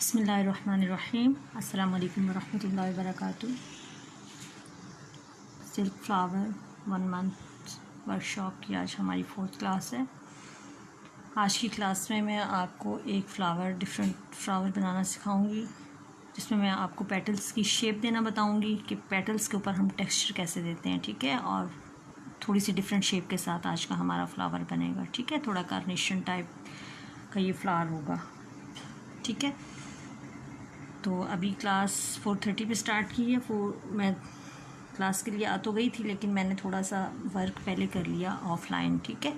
बिस्मिल्लाहिर्रहमानिर्रहीम। अस्सलाम वालेकुम वरहमतुल्लाहि वबरकातुहू। सिल्क फ्लावर 1 मंथ वर्कशॉप की आज हमारी 4th क्लास है। आज की क्लास में मैं आपको एक डिफरेंट फ्लावर बनाना सिखाऊंगी, जिसमें मैं आपको पेटल्स की शेप देना बताऊंगी कि पेटल्स के ऊपर हम टेक्सचर कैसे देते हैं, ठीक है। और थोड़ी सी डिफरेंट शेप के साथ आज का हमारा फ्लावर बनेगा, ठीक है। थोड़ा कार्नेशन टाइप का ये फ्लावर होगा, ठीक है। तो अभी क्लास 4:30 पे स्टार्ट की है। मैं क्लास के लिए आ तो गई थी, लेकिन मैंने थोड़ा सा वर्क पहले कर लिया ऑफलाइन, ठीक है।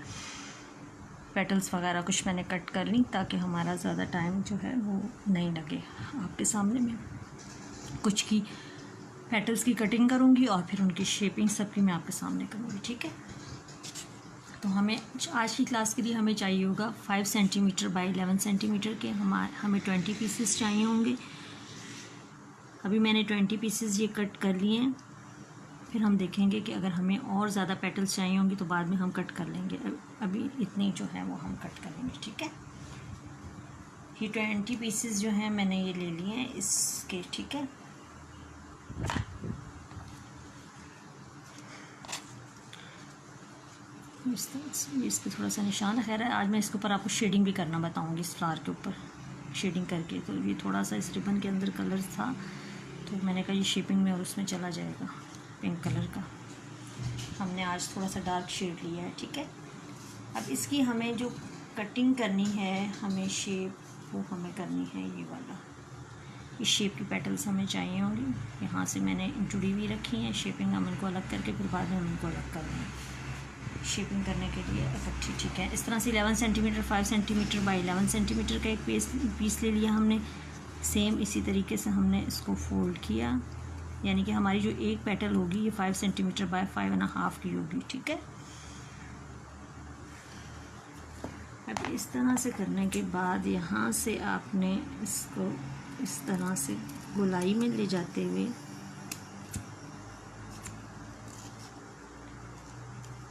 पेटल्स वगैरह कुछ मैंने कट कर ली ताकि हमारा ज़्यादा टाइम जो है वो नहीं लगे। आपके सामने मैं कुछ की पेटल्स की कटिंग करूँगी और फिर उनकी शेपिंग सबकी मैं आपके सामने करूँगी, ठीक है। तो हमें आज की क्लास के लिए हमें चाहिए होगा 5 सेंटीमीटर बाई 11 सेंटीमीटर के हमें 20 पीसेस चाहिए होंगे। अभी मैंने 20 पीसेस ये कट कर लिए हैं। फिर हम देखेंगे कि अगर हमें और ज़्यादा पेटल्स चाहिए होंगी तो बाद में हम कट कर लेंगे। अभी इतनी जो है वो हम कट करेंगे, ठीक है। ये 20 पीसेस जो हैं मैंने ये ले लिए हैं इसके, ठीक है। इस पर थोड़ा सा निशान है। खैर आज मैं इसके ऊपर आपको शेडिंग भी करना बताऊंगी, इस फ्लावर के ऊपर शेडिंग करके। तो ये थोड़ा सा इस रिबन के अंदर कलर था, तो मैंने कहा ये शेपिंग में और उसमें चला जाएगा पिंक कलर का। हमने आज थोड़ा सा डार्क शेड लिया है, ठीक है। अब इसकी हमें जो कटिंग करनी है, हमें शेप वो हमें करनी है ये वाला। इस शेप की पेटल्स हमें चाहिए होंगी। यहाँ से मैंने जुड़ी हुई रखी हैं शेपिंग, हम इनको अलग करके फिर बाद में हम इनको अलग कर लेंगे शेपिंग करने के लिए इकट्ठी, ठीक है। इस तरह से 11 सेंटीमीटर 5 सेंटीमीटर बाई 11 सेंटीमीटर का एक पीस ले लिया हमने। सेम इसी तरीके से हमने इसको फोल्ड किया, यानी कि हमारी जो एक पेटल होगी ये 5 सेंटीमीटर बाय 5.5 की होगी, ठीक है। अब इस तरह से करने के बाद यहाँ से आपने इसको इस तरह से गोलाई में ले जाते हुए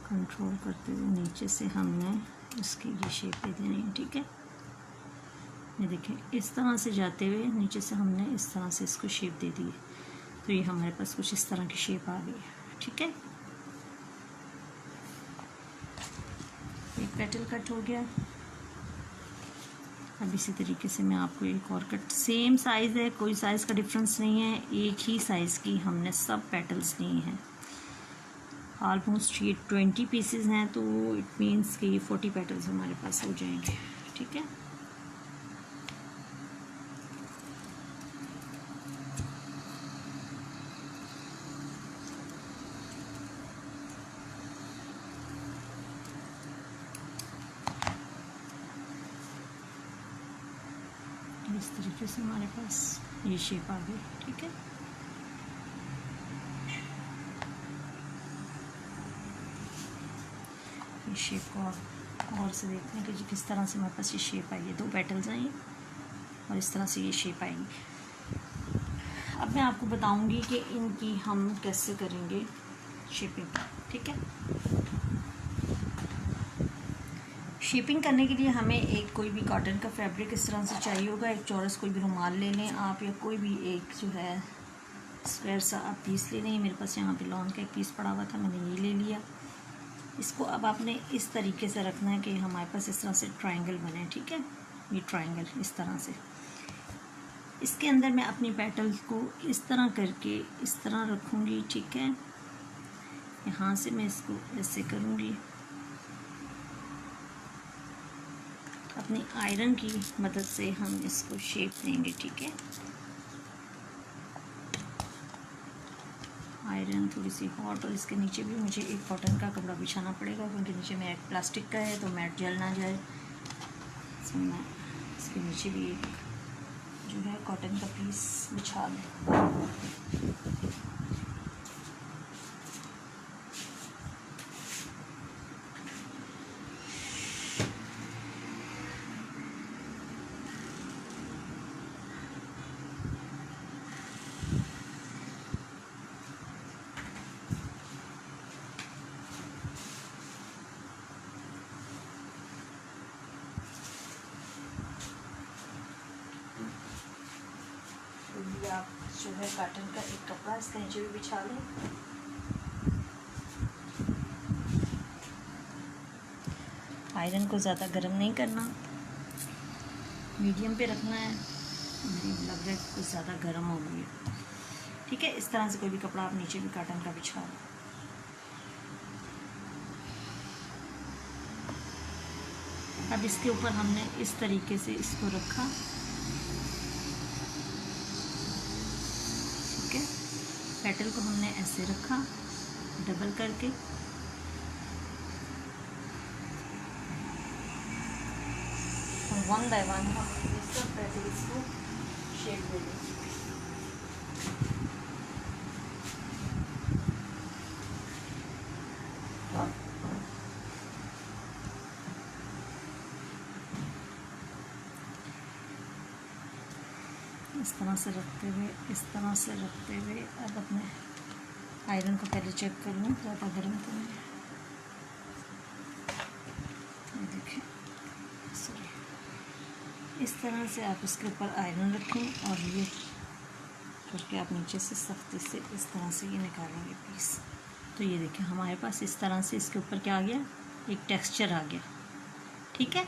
कंट्रोल करते हुए नीचे से हमने इसकी ये शेप दे देनी है, ठीक है। ये देखिए इस तरह से जाते हुए नीचे से हमने इस तरह से इसको शेप दे दी। तो ये हमारे पास कुछ इस तरह की शेप आ गई है, ठीक है। एक पेटल कट हो गया। अब इसी तरीके से मैं आपको एक और कट, सेम साइज़ है, कोई साइज़ का डिफरेंस नहीं है, एक ही साइज़ की हमने सब पेटल्स ली हैं। ऑलमोस्ट ये 20 पीसेस हैं, तो इट मीन्स कि 40 पेटल्स हमारे पास हो जाएंगे, ठीक है। इस तरीके से हमारे पास ये शेप आ गई, ठीक है। ये शेप को और से देखते हैं कि किस तरह से हमारे पास ये शेप आई है। 2 पेटल्स आई और इस तरह से ये शेप आएंगी। अब मैं आपको बताऊंगी कि इनकी हम कैसे करेंगे शेपिंग, ठीक है। शेपिंग करने के लिए हमें एक कोई भी कॉटन का फैब्रिक इस तरह से चाहिए होगा। एक चौरस कोई भी रुमाल ले लें आप, या कोई भी एक जो है स्क्वायर सा आप पीस ले लें। मेरे पास यहाँ पे लॉन का एक पीस पड़ा हुआ था, मैंने ये ले लिया। इसको अब आपने इस तरीके से रखना है कि हमारे पास इस तरह से ट्रायंगल बने, ठीक है। ये ट्रायंगल इस तरह से, इसके अंदर मैं अपनी पेटल को इस तरह करके इस तरह रखूँगी, ठीक है। यहाँ से मैं इसको ऐसे करूँगी, अपनी आयरन की मदद से हम इसको शेप देंगे, ठीक है। आयरन थोड़ी सी हॉट, और इसके नीचे भी मुझे एक कॉटन का कपड़ा बिछाना पड़ेगा, क्योंकि नीचे मैट प्लास्टिक का है तो मैट जल ना जाए। इसमें मैं इसके नीचे भी एक जो है कॉटन का पीस बिछा दें। जो है कॉटन का एक कपड़ा इसके नीचे भी बिछा लें। आयरन को ज़्यादा गर्म नहीं करना, मीडियम पे रखना है। मुझे लग रहा है कुछ ज़्यादा गर्म हो गई है। ठीक है, इस तरह से कोई भी कपड़ा आप नीचे भी कॉटन का बिछा लें। अब इसके ऊपर हमने इस तरीके से इसको रखा। ठीक है, पेटल को हमने ऐसे रखा डबल करके। और वन बाय वन हम सब पेटल्स को शेप दे देंगे। इस तरह से रखते हुए, इस तरह से रखते हुए अब अपने आयरन को पहले चेक कर लूँ ज़्यादा गर्म तो नहीं। ये देखिए, सॉरी, इस तरह से आप इसके ऊपर आयरन रखें और ये करके आप नीचे से सख्ती से इस तरह से ये निकालेंगे पीस। तो ये देखिए हमारे पास इस तरह से इसके ऊपर क्या आ गया, एक टेक्सचर आ गया। ठीक है,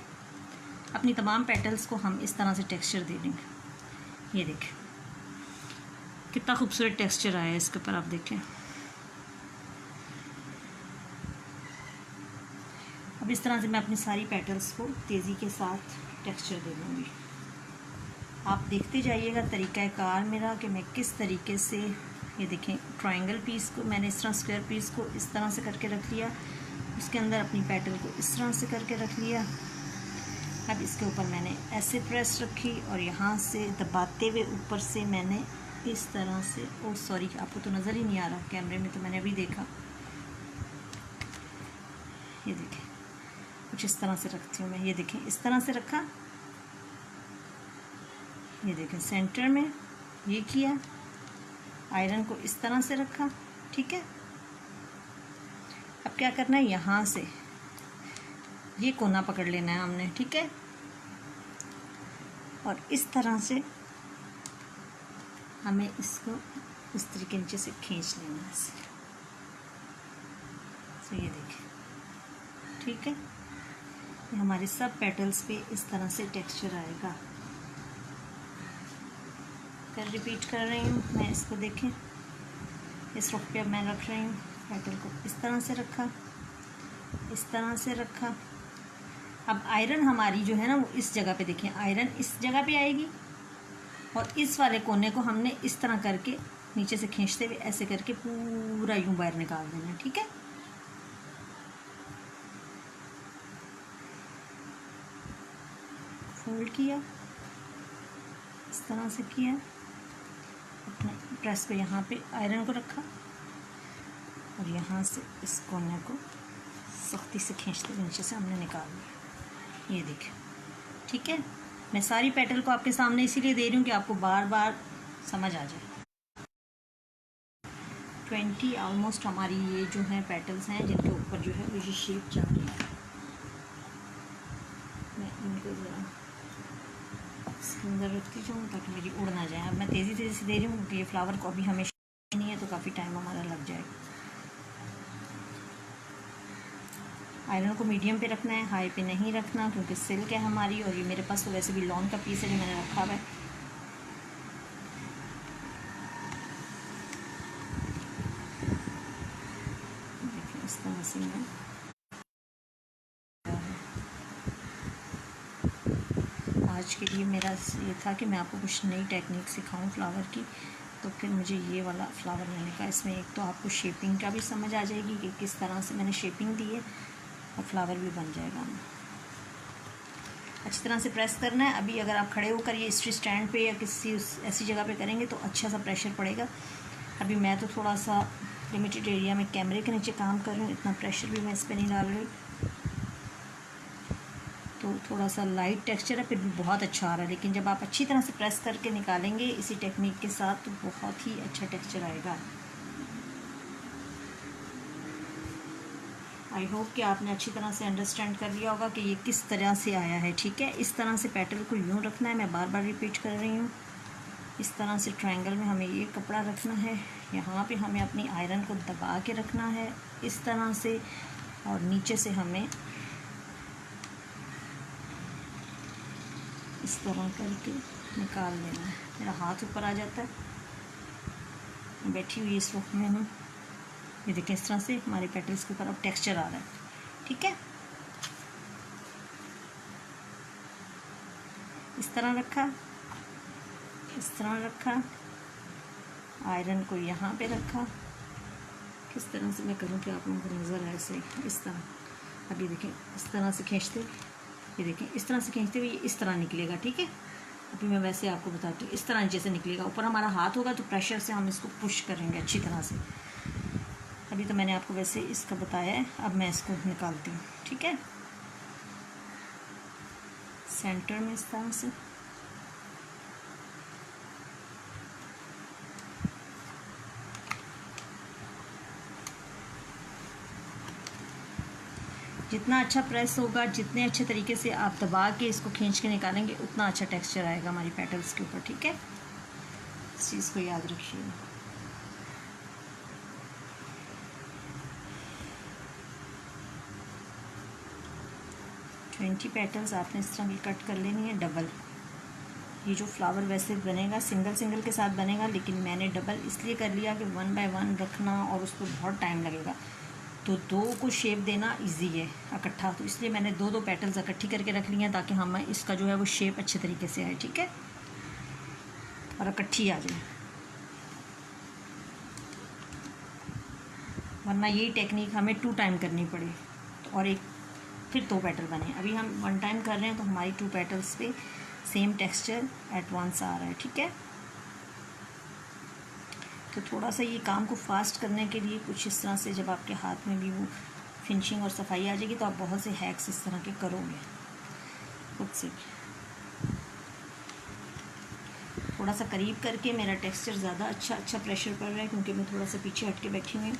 अपनी तमाम पेटल्स को हम इस तरह से टेक्सचर दे देंगे। ये देखें कितना खूबसूरत टेक्सचर आया है इसके ऊपर, आप देखें। अब इस तरह से मैं अपनी सारी पेटल्स को तेज़ी के साथ टेक्सचर दे दूँगी। आप देखते जाइएगा तरीक़ाकार मेरा कि मैं किस तरीके से, ये देखें ट्रायंगल पीस को मैंने इस तरह, स्क्वायर पीस को इस तरह से करके रख लिया, उसके अंदर अपनी पेटल को इस तरह से करके रख लिया। अब इसके ऊपर मैंने ऐसे प्रेस रखी और यहाँ से दबाते हुए ऊपर से मैंने इस तरह से, ओह सॉरी आपको तो नज़र ही नहीं आ रहा कैमरे में, तो मैंने अभी देखा। ये देखें कुछ इस तरह से रखती हूँ मैं। ये देखें इस तरह से रखा, ये देखें सेंटर में ये किया, आयरन को इस तरह से रखा। ठीक है, अब क्या करना है, यहाँ से ये कोना पकड़ लेना है हमने। ठीक है, और इस तरह से हमें इसको इस तरीके नीचे से खींच लेना है इसे। तो ये देखिए, ठीक है, ये हमारे सब पेटल्स पे इस तरह से टेक्सचर आएगा। फिर रिपीट कर रही हूँ मैं इसको, देखें इस रुख पे अब मैं रख रही हूँ पेटल को, इस तरह से रखा, इस तरह से रखा। अब आयरन हमारी जो है ना वो इस जगह पे, देखें आयरन इस जगह पे आएगी और इस वाले कोने को हमने इस तरह करके नीचे से खींचते हुए ऐसे करके पूरा यूं बाहर निकाल देना। ठीक है, फोल्ड किया, इस तरह से किया, अपने प्रेस पे यहाँ पे आयरन को रखा और यहाँ से इस कोने को सख्ती से खींचते हुए नीचे से हमने निकाल लिया। ये देखिए, ठीक है, मैं सारी पेटल को आपके सामने इसीलिए दे रही हूँ कि आपको बार बार समझ आ जाए। 20 ऑलमोस्ट हमारी ये जो है पेटल्स हैं जिनके ऊपर जो है वो ये शेप जा रही है। मैं इनको ज़रा इसके अंदर रखती जाऊँ ताकि मेरी उड़ ना जाए। अब मैं तेज़ी से दे रही हूँ क्योंकि ये फ्लावर को अभी हमेशा नहीं है तो काफ़ी टाइम हमारा लग जाएगा। आयरन को मीडियम पे रखना है, हाई पे नहीं रखना क्योंकि सिल्क है हमारी, और ये मेरे पास तो वैसे भी लॉन का पीस है जो मैंने रखा हुआ है। देखिए इस तरह से मैं, आज के लिए मेरा ये था कि मैं आपको कुछ नई टेक्निक सिखाऊं फ्लावर की, तो फिर मुझे ये वाला फ्लावर लेने का। इसमें एक तो आपको शेपिंग का भी समझ आ जाएगी कि किस तरह से मैंने शेपिंग दी है, और फ्लावर भी बन जाएगा। अच्छी तरह से प्रेस करना है। अभी अगर आप खड़े होकर ये स्ट्री स्टैंड पे या किसी ऐसी जगह पे करेंगे तो अच्छा सा प्रेशर पड़ेगा। अभी मैं तो थोड़ा सा लिमिटेड एरिया में कैमरे के नीचे काम कर रही हूँ, इतना प्रेशर भी मैं इस पर नहीं डाल रही, तो थोड़ा सा लाइट टेक्सचर है, फिर भी बहुत अच्छा आ रहा है। लेकिन जब आप अच्छी तरह से प्रेस करके निकालेंगे इसी टेक्निक के साथ तो बहुत ही अच्छा टेक्सचर आएगा। आई होप कि आपने अच्छी तरह से अंडरस्टैंड कर लिया होगा कि ये किस तरह से आया है। ठीक है, इस तरह से पेटल को यूँ रखना है, मैं बार बार रिपीट कर रही हूँ। इस तरह से ट्रायंगल में हमें ये कपड़ा रखना है। यहाँ पे हमें अपनी आयरन को दबा के रखना है इस तरह से, और नीचे से हमें इस तरह करके निकाल लेना है। मेरा हाथ ऊपर आ जाता है, मैं बैठी हुई इस वक्त में हूँ। ये देखें इस तरह से हमारे पेटल्स के ऊपर अब टेक्सचर आ रहा है। ठीक है, इस तरह रखा, इस तरह रखा, आयरन को यहाँ पे रखा। किस तरह से मैं करूँ कि आप लोगों को नज़र आए सही, इस तरह। अब ये देखें इस तरह से खींचते, ये देखें इस तरह से खींचते हुए इस तरह निकलेगा। ठीक है, अभी मैं वैसे आपको बताती हूँ, इस तरह नीचे से निकलेगा। ऊपर हमारा हाथ होगा तो प्रेशर से हम इसको पुश करेंगे अच्छी तरह से। अभी तो मैंने आपको वैसे इसका बताया है, अब मैं इसको निकालती हूँ। ठीक है, सेंटर में इस तरह से जितना अच्छा प्रेस होगा, जितने अच्छे तरीके से आप दबा के इसको खींच के निकालेंगे, उतना अच्छा टेक्सचर आएगा हमारी पेटल्स के ऊपर। ठीक है, इस चीज़ को याद रखिएगा। ट्वेंटी पेटल्स आपने इस तरह की कट कर लेनी है डबल। ये जो फ्लावर वैसे बनेगा सिंगल सिंगल के साथ बनेगा, लेकिन मैंने डबल इसलिए कर लिया कि 1 बाय 1 रखना और उस पर बहुत टाइम लगेगा, तो दो को शेप देना इजी है इकट्ठा, तो इसलिए मैंने दो दो पेटल्स इकट्ठी करके रख ली हैं ताकि हमें इसका जो है वो शेप अच्छे तरीके से आए। ठीक है, और इकट्ठी आ जाए, वरना यही टेक्निक हमें 2 टाइम करनी पड़े तो और एक फिर 2 पेटल बने। अभी हम 1 टाइम कर रहे हैं तो हमारी 2 पेटल्स पे सेम टेक्सचर एट वंस आ रहा है। ठीक है, तो थोड़ा सा ये काम को फास्ट करने के लिए कुछ इस तरह से, जब आपके हाथ में भी वो फिनिशिंग और सफाई आ जाएगी तो आप बहुत से हैक्स इस तरह के करोगे खुद से। थोड़ा सा करीब करके मेरा टेक्सचर ज़्यादा अच्छा प्रेशर पड़ रहा है क्योंकि मैं थोड़ा सा पीछे हट के बैठी हुई हूँ।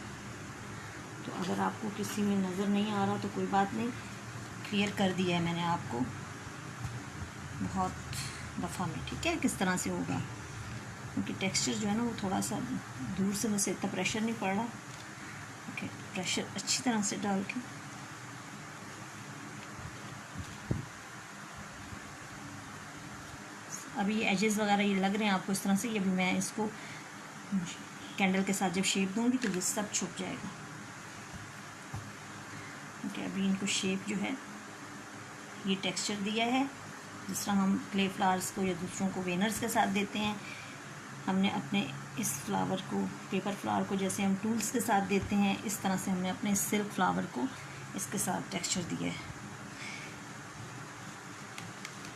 तो अगर आपको किसी में नज़र नहीं आ रहा तो कोई बात नहीं, क्लियर कर दिया है मैंने आपको बहुत दफ़ा में। ठीक है, किस तरह से होगा, क्योंकि टेक्सचर जो है ना वो थोड़ा सा दूर से मुझसे इतना प्रेशर नहीं पड़ रहा। ओके, प्रेशर अच्छी तरह से डाल के अभी ये एजेस वगैरह ये लग रहे हैं आपको इस तरह से, ये भी मैं इसको कैंडल के साथ जब शेप दूंगी तो ये सब छुप जाएगा। ओके, अभी इनको शेप जो है ये टेक्सचर दिया है जिस तरह हम क्ले फ्लावर्स को या दूसरों को वेनर्स के साथ देते हैं, हमने अपने इस फ्लावर को, पेपर फ्लावर को जैसे हम टूल्स के साथ देते हैं, इस तरह से हमने अपने सिल्क फ्लावर को इसके साथ टेक्सचर दिया है।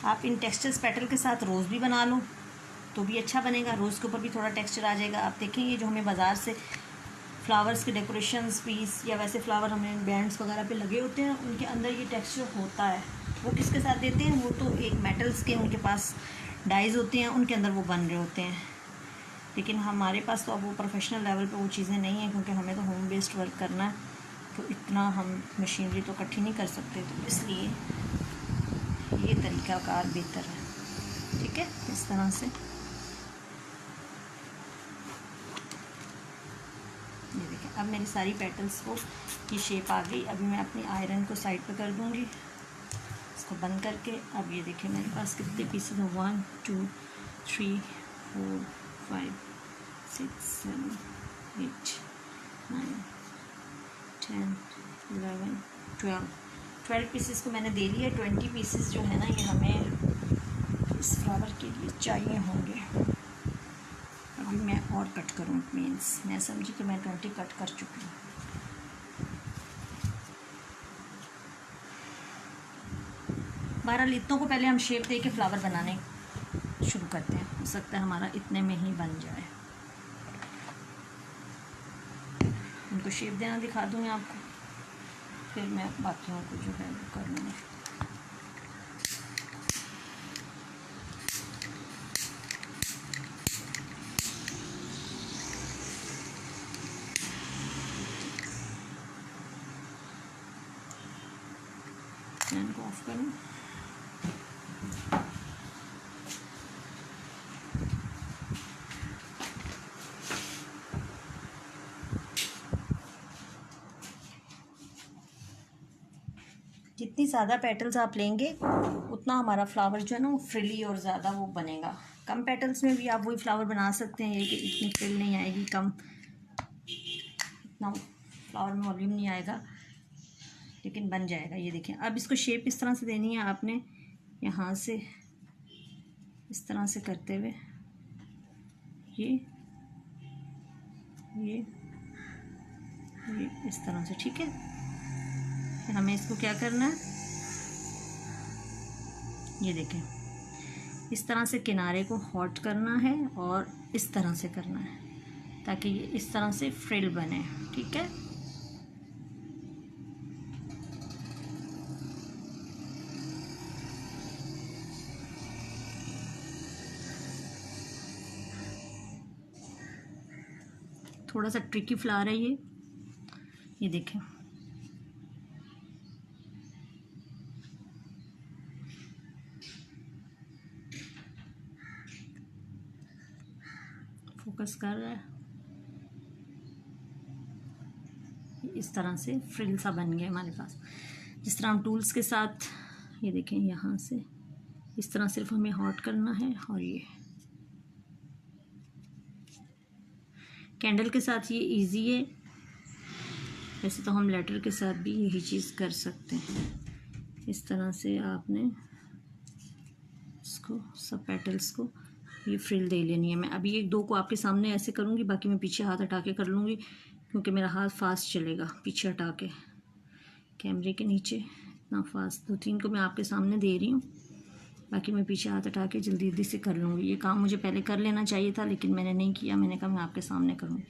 आप इन टेक्सचर्स पेटल के साथ रोज़ भी बना लो तो भी अच्छा बनेगा, रोज़ के ऊपर भी थोड़ा टेक्सचर आ जाएगा। आप देखेंगे जो हमें बाज़ार से फ्लावर्स के डेकोरेशंस पीस या वैसे फ्लावर हमें बैंड्स वगैरह पे लगे होते हैं, उनके अंदर ये टेक्सचर होता है। वो किसके साथ देते हैं, वो तो एक मेटल्स के उनके पास डाइज होते हैं, उनके अंदर वो बन रहे होते हैं। लेकिन हमारे पास तो अब वो प्रोफेशनल लेवल पे वो चीज़ें नहीं हैं, क्योंकि हमें तो होम बेस्ड वर्क करना है, तो इतना हम मशीनरी तो इकट्ठी नहीं कर सकते, तो इसलिए ये तरीक़ाकार बेहतर है। ठीक है, इस तरह से ये देखें अब मेरी सारी पेटल्स को ये शेप आ गई। अभी मैं अपनी आयरन को साइड पे कर दूँगी, इसको बंद करके। अब ये देखें मेरे पास कितने पीसेस हैं, 1 2 3 4 5 6 7 8 9 10 11 12 पीसेस को मैंने दे लिया। 20 पीसेस जो है ना ये हमें इस फ्लावर के लिए चाहिए होंगे। अभी मैं और कट करूँ, मीन्स मैं समझी कि मैं 20 कट कर चुकी हूँ। बहरहाल इतनों को पहले हम शेप दे के फ्लावर बनाने शुरू करते हैं, हो सकता है हमारा इतने में ही बन जाए। उनको शेप देना दिखा दूँगी आपको, फिर मैं बाकियों को जो है वो कर लूँगी। फैन को ऑफ करूँ। जितनी ज़्यादा पेटल्स आप लेंगे उतना हमारा फ्लावर जो है ना वो फ्रिली और ज़्यादा वो बनेगा। कम पेटल्स में भी आप वही फ्लावर बना सकते हैं, ये कि इतनी फ्रिल नहीं आएगी, कम इतना फ्लावर में वॉल्यूम नहीं आएगा, लेकिन बन जाएगा। ये देखें, अब इसको शेप इस तरह से देनी है आपने, यहाँ से इस तरह से करते हुए ये इस तरह से, ठीक है। फिर हमें इसको क्या करना है, ये देखें इस तरह से किनारे को हॉट करना है और इस तरह से करना है ताकि ये इस तरह से फ्रिल बने, ठीक है। थोड़ा सा ट्रिकी फ्लावर है ये देखें। फोकस कर रहा है, इस तरह से फ्रिल सा बन गया हमारे पास। जिस तरह हम टूल्स के साथ, ये देखें यहाँ से इस तरह सिर्फ हमें हॉट करना है, और ये कैंडल के साथ ये इजी है। वैसे तो हम लेटर के साथ भी यही चीज़ कर सकते हैं। इस तरह से आपने इसको सब पेटल्स को ये फ्रिल दे लेनी है। मैं अभी एक दो को आपके सामने ऐसे करूँगी, बाकी मैं पीछे हाथ हटा के कर लूँगी क्योंकि मेरा हाथ फास्ट चलेगा पीछे हटा के कैमरे के नीचे, इतना फास्ट। दो तीन को मैं आपके सामने दे रही हूँ, बाकी मैं पीछे हाथ हटा के जल्दी जल्दी से कर लूँगी। ये काम मुझे पहले कर लेना चाहिए था लेकिन मैंने नहीं किया, मैंने कहा मैं आपके सामने करूँगी,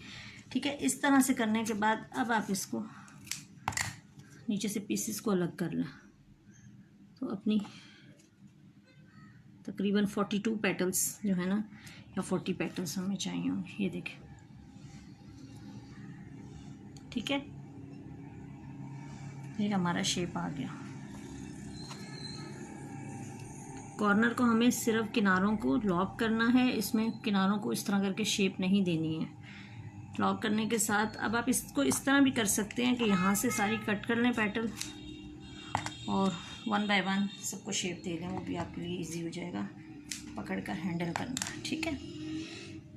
ठीक है। इस तरह से करने के बाद अब आप इसको नीचे से पीसेस को अलग कर लें। तो अपनी तकरीबन 42 पेटल्स जो है ना, या 40 पेटल्स हमें चाहिए होंगे, ये देखें, ठीक है। ये हमारा शेप आ गया। कॉर्नर को हमें सिर्फ किनारों को लॉक करना है, इसमें किनारों को इस तरह करके शेप नहीं देनी है। लॉक करने के साथ अब आप इसको इस तरह भी कर सकते हैं कि यहाँ से सारी कट कर लें पेटल और 1 बाय 1 सबको शेप दे लें, वो भी आपके लिए इजी हो जाएगा पकड़ कर हैंडल करना, ठीक है।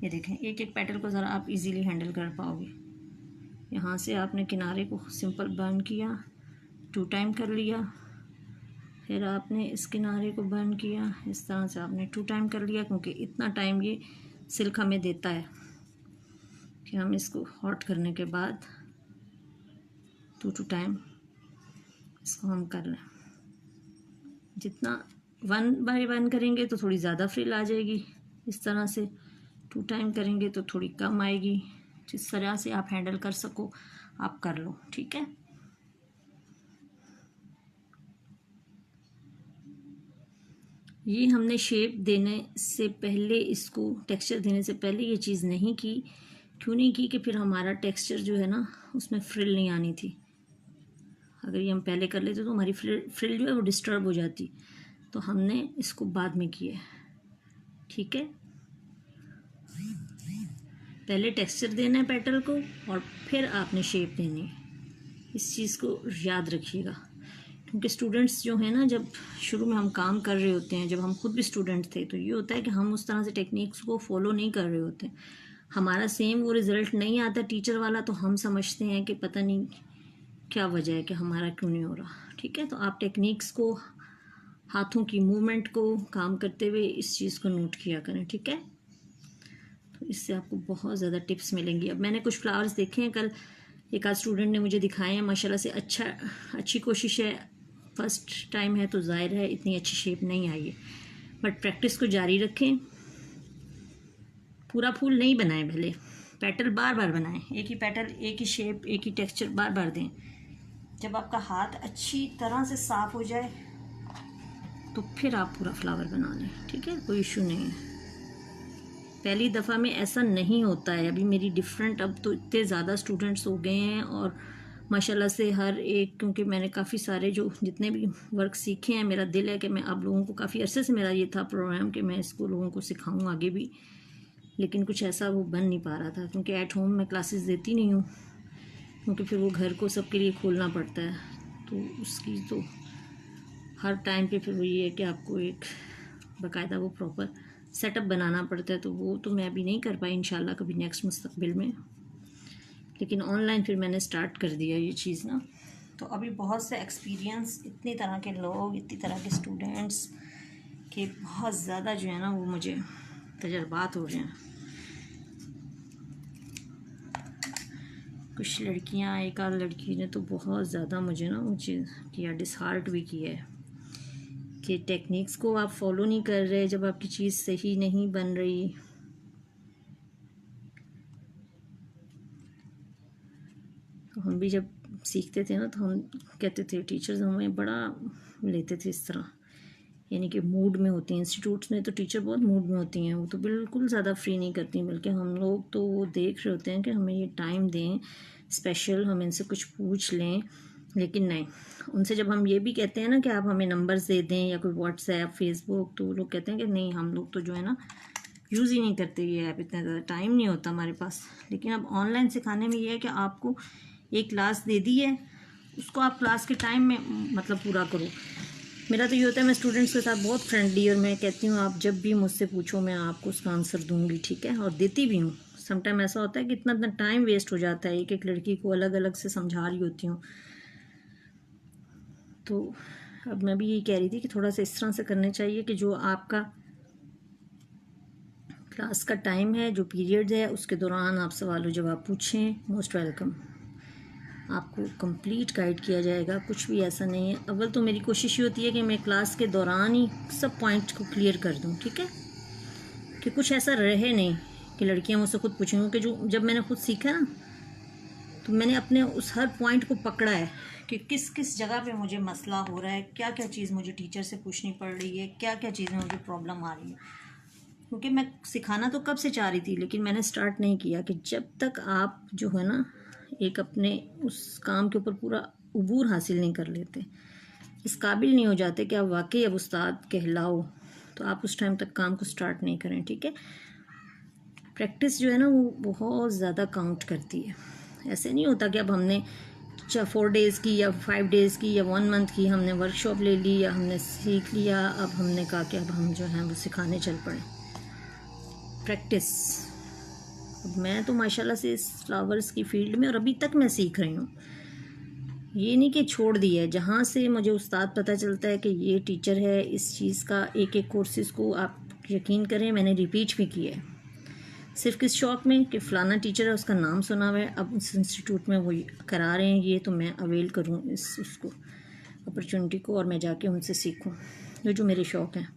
ये देखें एक एक पेटल को ज़रा आप इजीली हैंडल कर पाओगे। यहाँ से आपने किनारे को सिंपल बर्न किया, 2 टाइम कर लिया, फिर आपने इस किनारे को बर्न किया, इस तरह से आपने 2 टाइम कर लिया, क्योंकि इतना टाइम ये सिल्क हमें देता है कि हम इसको हॉट करने के बाद 2 टाइम इसको हम कर लें। जितना 1 बाय 1 करेंगे तो थोड़ी ज़्यादा फ्रिल आ जाएगी, इस तरह से 2 टाइम करेंगे तो थोड़ी कम आएगी। जिस तरह से आप हैंडल कर सको आप कर लो, ठीक है। ये हमने शेप देने से पहले, इसको टेक्सचर देने से पहले ये चीज़ नहीं की। क्यों नहीं की कि फिर हमारा टेक्सचर जो है ना उसमें फ्रिल नहीं आनी थी। अगर ये हम पहले कर लेते तो हमारी फ्रिल जो है वो डिस्टर्ब हो जाती, तो हमने इसको बाद में किया, ठीक है। पहले टेक्सचर देना है पेटल को और फिर आपने शेप देनी है। इस चीज़ को याद रखिएगा, क्योंकि स्टूडेंट्स जो है ना, जब शुरू में हम काम कर रहे होते हैं, जब हम खुद भी स्टूडेंट थे, तो ये होता है कि हम उस तरह से टेक्निक्स को फॉलो नहीं कर रहे होते, हमारा सेम वो रिज़ल्ट नहीं आता टीचर वाला, तो हम समझते हैं कि पता नहीं क्या वजह है कि हमारा क्यों नहीं हो रहा, ठीक है। तो आप टेक्निक्स को, हाथों की मूवमेंट को काम करते हुए इस चीज़ को नोट किया करें, ठीक है। तो इससे आपको बहुत ज़्यादा टिप्स मिलेंगी। अब मैंने कुछ फ्लावर्स देखे हैं, कल एक आध स्टूडेंट ने मुझे दिखाए हैं, माशाल्लाह से अच्छी कोशिश है। फर्स्ट टाइम है तो जाहिर है इतनी अच्छी शेप नहीं आई है, बट प्रैक्टिस को जारी रखें। पूरा फूल नहीं बनाएं, भले पेटल बार बार बनाएं, एक ही पेटल, एक ही शेप, एक ही टेक्सचर बार बार दें। जब आपका हाथ अच्छी तरह से साफ़ हो जाए तो फिर आप पूरा फ्लावर बना लें, ठीक है, कोई इशू नहीं है। पहली दफ़ा में ऐसा नहीं होता है। अभी मेरी डिफरेंट, अब तो इतने ज़्यादा स्टूडेंट्स हो गए हैं और माशाल्लाह से हर एक, क्योंकि मैंने काफ़ी सारे जो जितने भी वर्क सीखे हैं, मेरा दिल है कि मैं आप लोगों को, काफ़ी अरसे से मेरा ये था प्रोग्राम कि मैं इसको लोगों को सिखाऊं आगे भी, लेकिन कुछ ऐसा वो बन नहीं पा रहा था, क्योंकि एट होम मैं क्लासेस देती नहीं हूँ, क्योंकि फिर वो घर को सबके लिए खोलना पड़ता है, तो उसकी तो हर टाइम पे फिर वो ये है कि आपको एक बाकायदा वो प्रॉपर सेटअप बनाना पड़ता है, तो वो तो मैं अभी नहीं कर पाई, इंशाल्लाह कभी नेक्स्ट मुस्तकबिल में। लेकिन ऑनलाइन फिर मैंने स्टार्ट कर दिया ये चीज़ ना। तो अभी बहुत से एक्सपीरियंस, इतनी तरह के लोग, इतनी तरह के स्टूडेंट्स के बहुत ज़्यादा जो है ना वो मुझे तजर्बात हो रहे हैं। कुछ लड़कियां, एक आध लड़की ने तो बहुत ज़्यादा मुझे ना मुझे किया, डिसहार्ट भी किया है कि टेक्निक्स को आप फॉलो नहीं कर रहे जब आपकी चीज़ सही नहीं बन रही। तो हम भी जब सीखते थे ना तो हम कहते थे, टीचर्स हमें बड़ा लेते थे इस तरह, यानी कि मूड में होती हैं इंस्टीट्यूट्स में, तो टीचर बहुत मूड में होती हैं, वो तो बिल्कुल ज़्यादा फ्री नहीं करती, बल्कि हम लोग तो वो देख रहे होते हैं कि हमें ये टाइम दें स्पेशल, हम इनसे कुछ पूछ लें। लेकिन नहीं, उनसे जब हम ये भी कहते हैं ना कि आप हमें नंबर्स दे दें या कोई व्हाट्सएप, फेसबुक, तो वो लोग कहते हैं कि नहीं, हम लोग तो जो है ना यूज़ ही नहीं करते ये ऐप, इतना ज़्यादा टाइम नहीं होता हमारे पास। लेकिन अब ऑनलाइन सिखाने में ये है कि आपको एक क्लास दे दी है, उसको आप क्लास के टाइम में मतलब पूरा करो। मेरा तो ये होता है, मैं स्टूडेंट्स के साथ बहुत फ्रेंडली, और मैं कहती हूँ आप जब भी मुझसे पूछो मैं आपको उसका आंसर दूंगी, ठीक है, और देती भी हूँ। समटाइम ऐसा होता है कि इतना इतना टाइम वेस्ट हो जाता है, एक एक लड़की को अलग अलग से समझा रही होती हूँ। तो अब मैं भी यही कह रही थी कि थोड़ा सा इस तरह से करने चाहिए कि जो आपका क्लास का टाइम है, जो पीरियड्स है, उसके दौरान आप सवाल जवाब पूछें, मोस्ट वेलकम, आपको कंप्लीट गाइड किया जाएगा। कुछ भी ऐसा नहीं है। अव्वल तो मेरी कोशिश ये होती है कि मैं क्लास के दौरान ही सब पॉइंट को क्लियर कर दूं, ठीक है, कि कुछ ऐसा रहे नहीं कि लड़कियां मुझसे खुद पूछेंगी, कि जो जब मैंने खुद सीखा ना तो मैंने अपने उस हर पॉइंट को पकड़ा है कि किस किस जगह पे मुझे मसला हो रहा है, क्या क्या चीज़ मुझे टीचर से पूछनी पड़ रही है, क्या क्या चीज़ में मुझे प्रॉब्लम आ रही है। क्योंकि मैं सिखाना तो कब से चाह रही थी, लेकिन मैंने स्टार्ट नहीं किया कि जब तक आप जो है ना एक अपने उस काम के ऊपर पूरा उबूर हासिल नहीं कर लेते, इस काबिल नहीं हो जाते कि आप वाकई अब उस्ताद कहलाओ, तो आप उस टाइम तक काम को स्टार्ट नहीं करें, ठीक है। प्रैक्टिस जो है ना वो बहुत ज़्यादा काउंट करती है। ऐसे नहीं होता कि अब हमने 4 डेज़ की या 5 डेज़ की या 1 मंथ की हमने वर्कशॉप ले ली या हमने सीख लिया, अब हमने कहा कि अब हम जो है वो सिखाने चल पड़े। प्रैक्टिस। अब मैं तो माशाल्लाह से इस फ्लावर्स की फील्ड में, और अभी तक मैं सीख रही हूँ, ये नहीं कि छोड़ दिया है। जहाँ से मुझे उस्ताद पता चलता है कि ये टीचर है इस चीज़ का, एक एक कोर्सेज़ को आप यकीन करें मैंने रिपीट भी किया है, सिर्फ किस शौक़ में कि फ़लाना टीचर है, उसका नाम सुना हुआ है, अब उस इंस्टीट्यूट में वो करा रहे हैं ये, तो मैं अवेल करूँ उसको अपॉर्चुनिटी को, और मैं जाके उनसे सीखूँ, ये जो मेरे शौक़ हैं।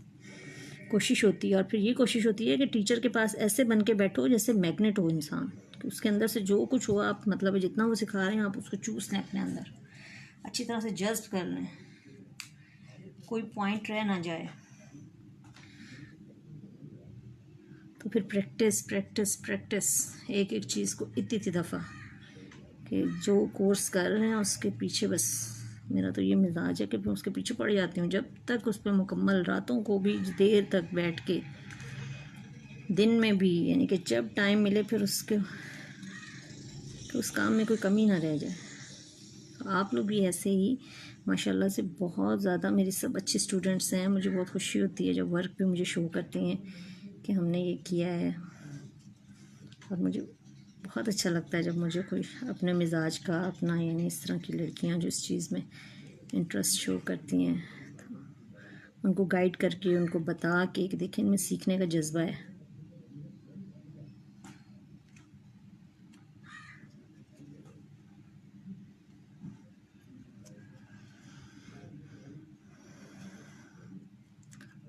कोशिश होती है, और फिर ये कोशिश होती है कि टीचर के पास ऐसे बन के बैठो जैसे मैग्नेट हो इंसान, कि उसके अंदर से जो कुछ हो आप मतलब जितना वो सिखा रहे हैं आप उसको चूस लें अपने अंदर, अच्छी तरह से जज्ब कर लें, कोई पॉइंट रह ना जाए। तो फिर प्रैक्टिस प्रैक्टिस प्रैक्टिस, एक एक चीज़ को इतनी दफ़ा कि जो कोर्स कर रहे हैं उसके पीछे, बस मेरा तो ये मिजाज है कि मैं उसके पीछे पड़ जाती हूँ, जब तक उस पर मुकम्मल, रातों को भी देर तक बैठ के, दिन में भी, यानी कि जब टाइम मिले फिर उसके तो उस काम में कोई कमी ना रह जाए। तो आप लोग भी ऐसे ही माशाल्लाह से बहुत ज़्यादा मेरे सब अच्छे स्टूडेंट्स हैं, मुझे बहुत खुशी होती है जब वर्क पे मुझे शो करती हैं कि हमने ये किया है, और मुझे बहुत अच्छा लगता है जब मुझे कोई अपने मिजाज का अपना, यानी इस तरह की लड़कियां जो इस चीज़ में इंटरेस्ट शो करती हैं, तो उनको गाइड करके, उनको बता के कि देखें इनमें सीखने का जज्बा है।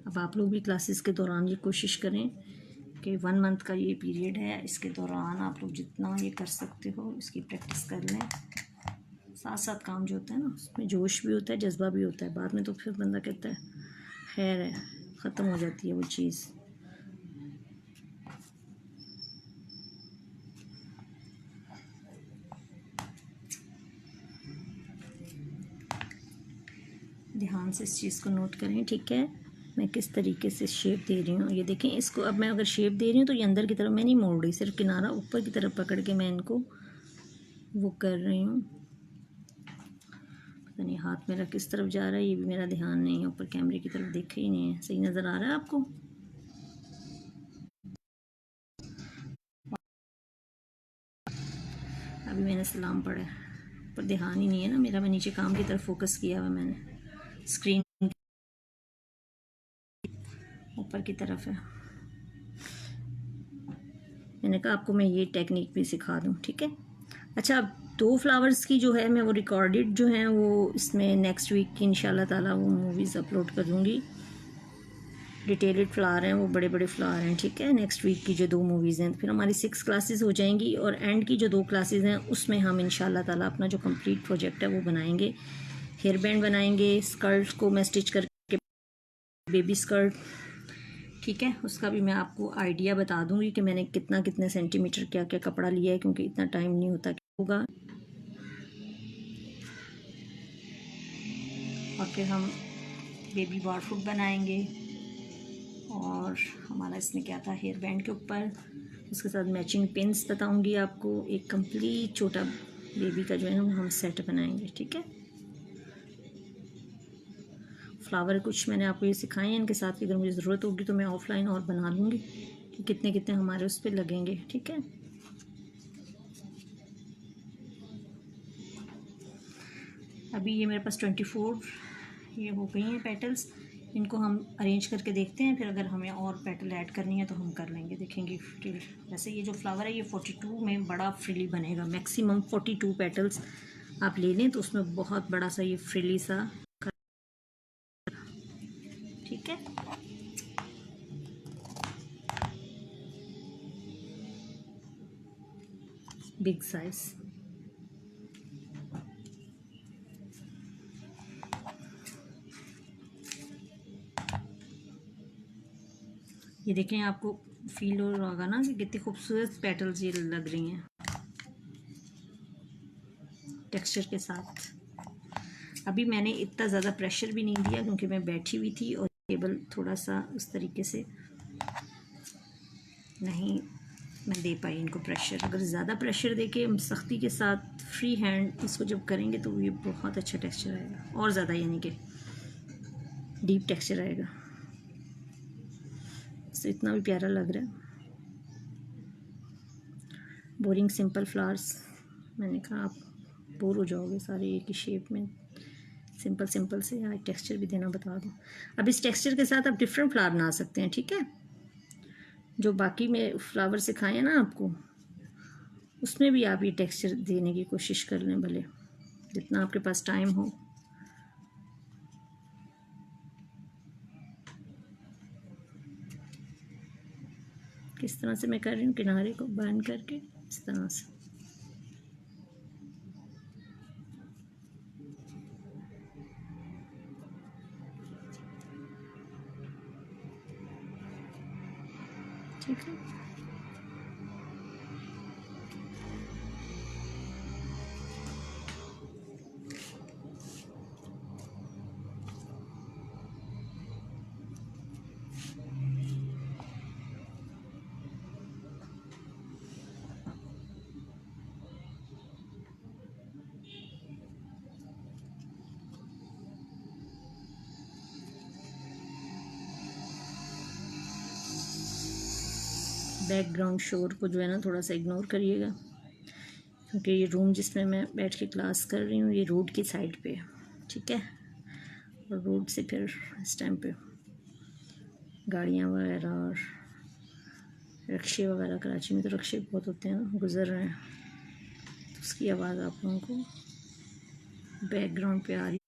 अब आप लोग भी क्लासेस के दौरान ये कोशिश करें कि 1 मंथ का ये पीरियड है, इसके दौरान आप लोग जितना ये कर सकते हो इसकी प्रैक्टिस कर लें। साथ साथ काम जो होता है ना उसमें जोश भी होता है, जज्बा भी होता है, बाद में तो फिर बंदा कहता है खैर है, ख़त्म हो जाती है वो चीज़। ध्यान से इस चीज़ को नोट करें, ठीक है, मैं किस तरीके से शेप दे रही हूँ। ये देखें, इसको अब मैं अगर शेप दे रही हूँ तो ये अंदर की तरफ मैं नहीं मोड़ रही, सिर्फ किनारा ऊपर की तरफ पकड़ के मैं इनको वो कर रही हूँ। पता नहीं हाथ मेरा किस तरफ जा रहा है, ये भी मेरा ध्यान नहीं है, ऊपर कैमरे की तरफ देखा ही नहीं है। सही नज़र आ रहा है आपको? अभी मैंने सलाम पढ़ा है, पर ध्यान ही नहीं है ना मेरा, मैं नीचे काम की तरफ फोकस किया हुआ, मैंने स्क्रीन ऊपर की तरफ है। मैंने कहा आपको मैं ये टेक्निक भी सिखा दूँ, ठीक है। अच्छा, अब 2 फ्लावर्स की जो है मैं वो रिकॉर्डेड जो हैं वो इसमें नेक्स्ट वीक की इंशाल्लाह ताला वो मूवीज़ अपलोड कर दूँगी। डिटेल्ड फ्लावर हैं, वो बड़े बड़े फ्लावर हैं, ठीक है। नेक्स्ट वीक की जो 2 मूवीज़ हैं, फिर हमारी 6 क्लासेस हो जाएंगी, और एंड की जो 2 क्लासेस हैं उसमें हम इंशाल्लाह ताला अपना जो कंप्लीट प्रोजेक्ट है वो बनाएंगे। हेयर बैंड बनाएंगे, स्कर्ट को मैं स्टिच करके, बेबी स्कर्ट, ठीक है, उसका भी मैं आपको आइडिया बता दूंगी कि मैंने कितने सेंटीमीटर क्या क्या कपड़ा लिया है, क्योंकि इतना टाइम नहीं होता होगा। और फिर हम बेबी बारफुट बनाएंगे, और हमारा इसमें क्या था हेयर बैंड के ऊपर, उसके साथ मैचिंग पिन्स बताऊंगी आपको। एक कंप्लीट छोटा बेबी का जो है ना वो हम सेट बनाएंगे, ठीक है। फ्लावर कुछ मैंने आपको ये सिखाए हैं, इनके साथ अगर मुझे ज़रूरत होगी तो मैं ऑफलाइन और बना लूँगी कि कितने कितने हमारे उस पर लगेंगे, ठीक है। अभी ये मेरे पास 24 ये हो गई हैं पेटल्स, इनको हम अरेंज करके देखते हैं, फिर अगर हमें और पेटल ऐड करनी है तो हम कर लेंगे, देखेंगे कि वैसे ये जो फ्लावर है ये 42 में बड़ा फ्रीली बनेगा। मैक्सिमम 42 पेटल्स आप ले लें तो उसमें बहुत बड़ा सा ये फ्रीली सा, ठीक है। बिग साइज, ये देखें, आपको फील हो रहा होगा ना कि कितनी खूबसूरत पेटल्स ये लग रही हैं टेक्सचर के साथ। अभी मैंने इतना ज़्यादा प्रेशर भी नहीं दिया क्योंकि मैं बैठी हुई थी और टेबल थोड़ा सा उस तरीके से नहीं मैं दे पाई इनको प्रेशर। अगर ज़्यादा प्रेशर दे के हम सख्ती के साथ फ्री हैंड इसको जब करेंगे तो ये बहुत अच्छा टेक्सचर आएगा, और ज़्यादा यानी कि डीप टेक्सचर आएगा। तो इतना भी प्यारा लग रहा है। बोरिंग सिंपल फ्लावर्स, मैंने कहा आप बोर हो जाओगे सारे एक ही शेप में, सिंपल सिंपल से यहाँ टेक्सचर भी देना बता दूँ। अब इस टेक्सचर के साथ आप डिफरेंट फ्लावर बना सकते हैं, ठीक है। जो बाकी में फ्लावर सिखाए हैं ना आपको, उसमें भी आप ये टेक्सचर देने की कोशिश कर लें, भले जितना आपके पास टाइम हो। किस तरह से मैं कर रही हूँ, किनारे को बंद करके इस तरह से, ठीक है। बैकग्राउंड शोर को जो है ना थोड़ा सा इग्नोर करिएगा, क्योंकि ये रूम जिसमें मैं बैठ के क्लास कर रही हूँ ये रोड की साइड पे है, ठीक है। और रोड से फिर इस टाइम पे गाड़ियाँ वगैरह और रिक्शे वगैरह, कराची में तो रिक्शे बहुत होते हैं ना, गुज़र रहे हैं, तो उसकी आवाज़ आप लोगों को बैकग्राउंड पे आ रही।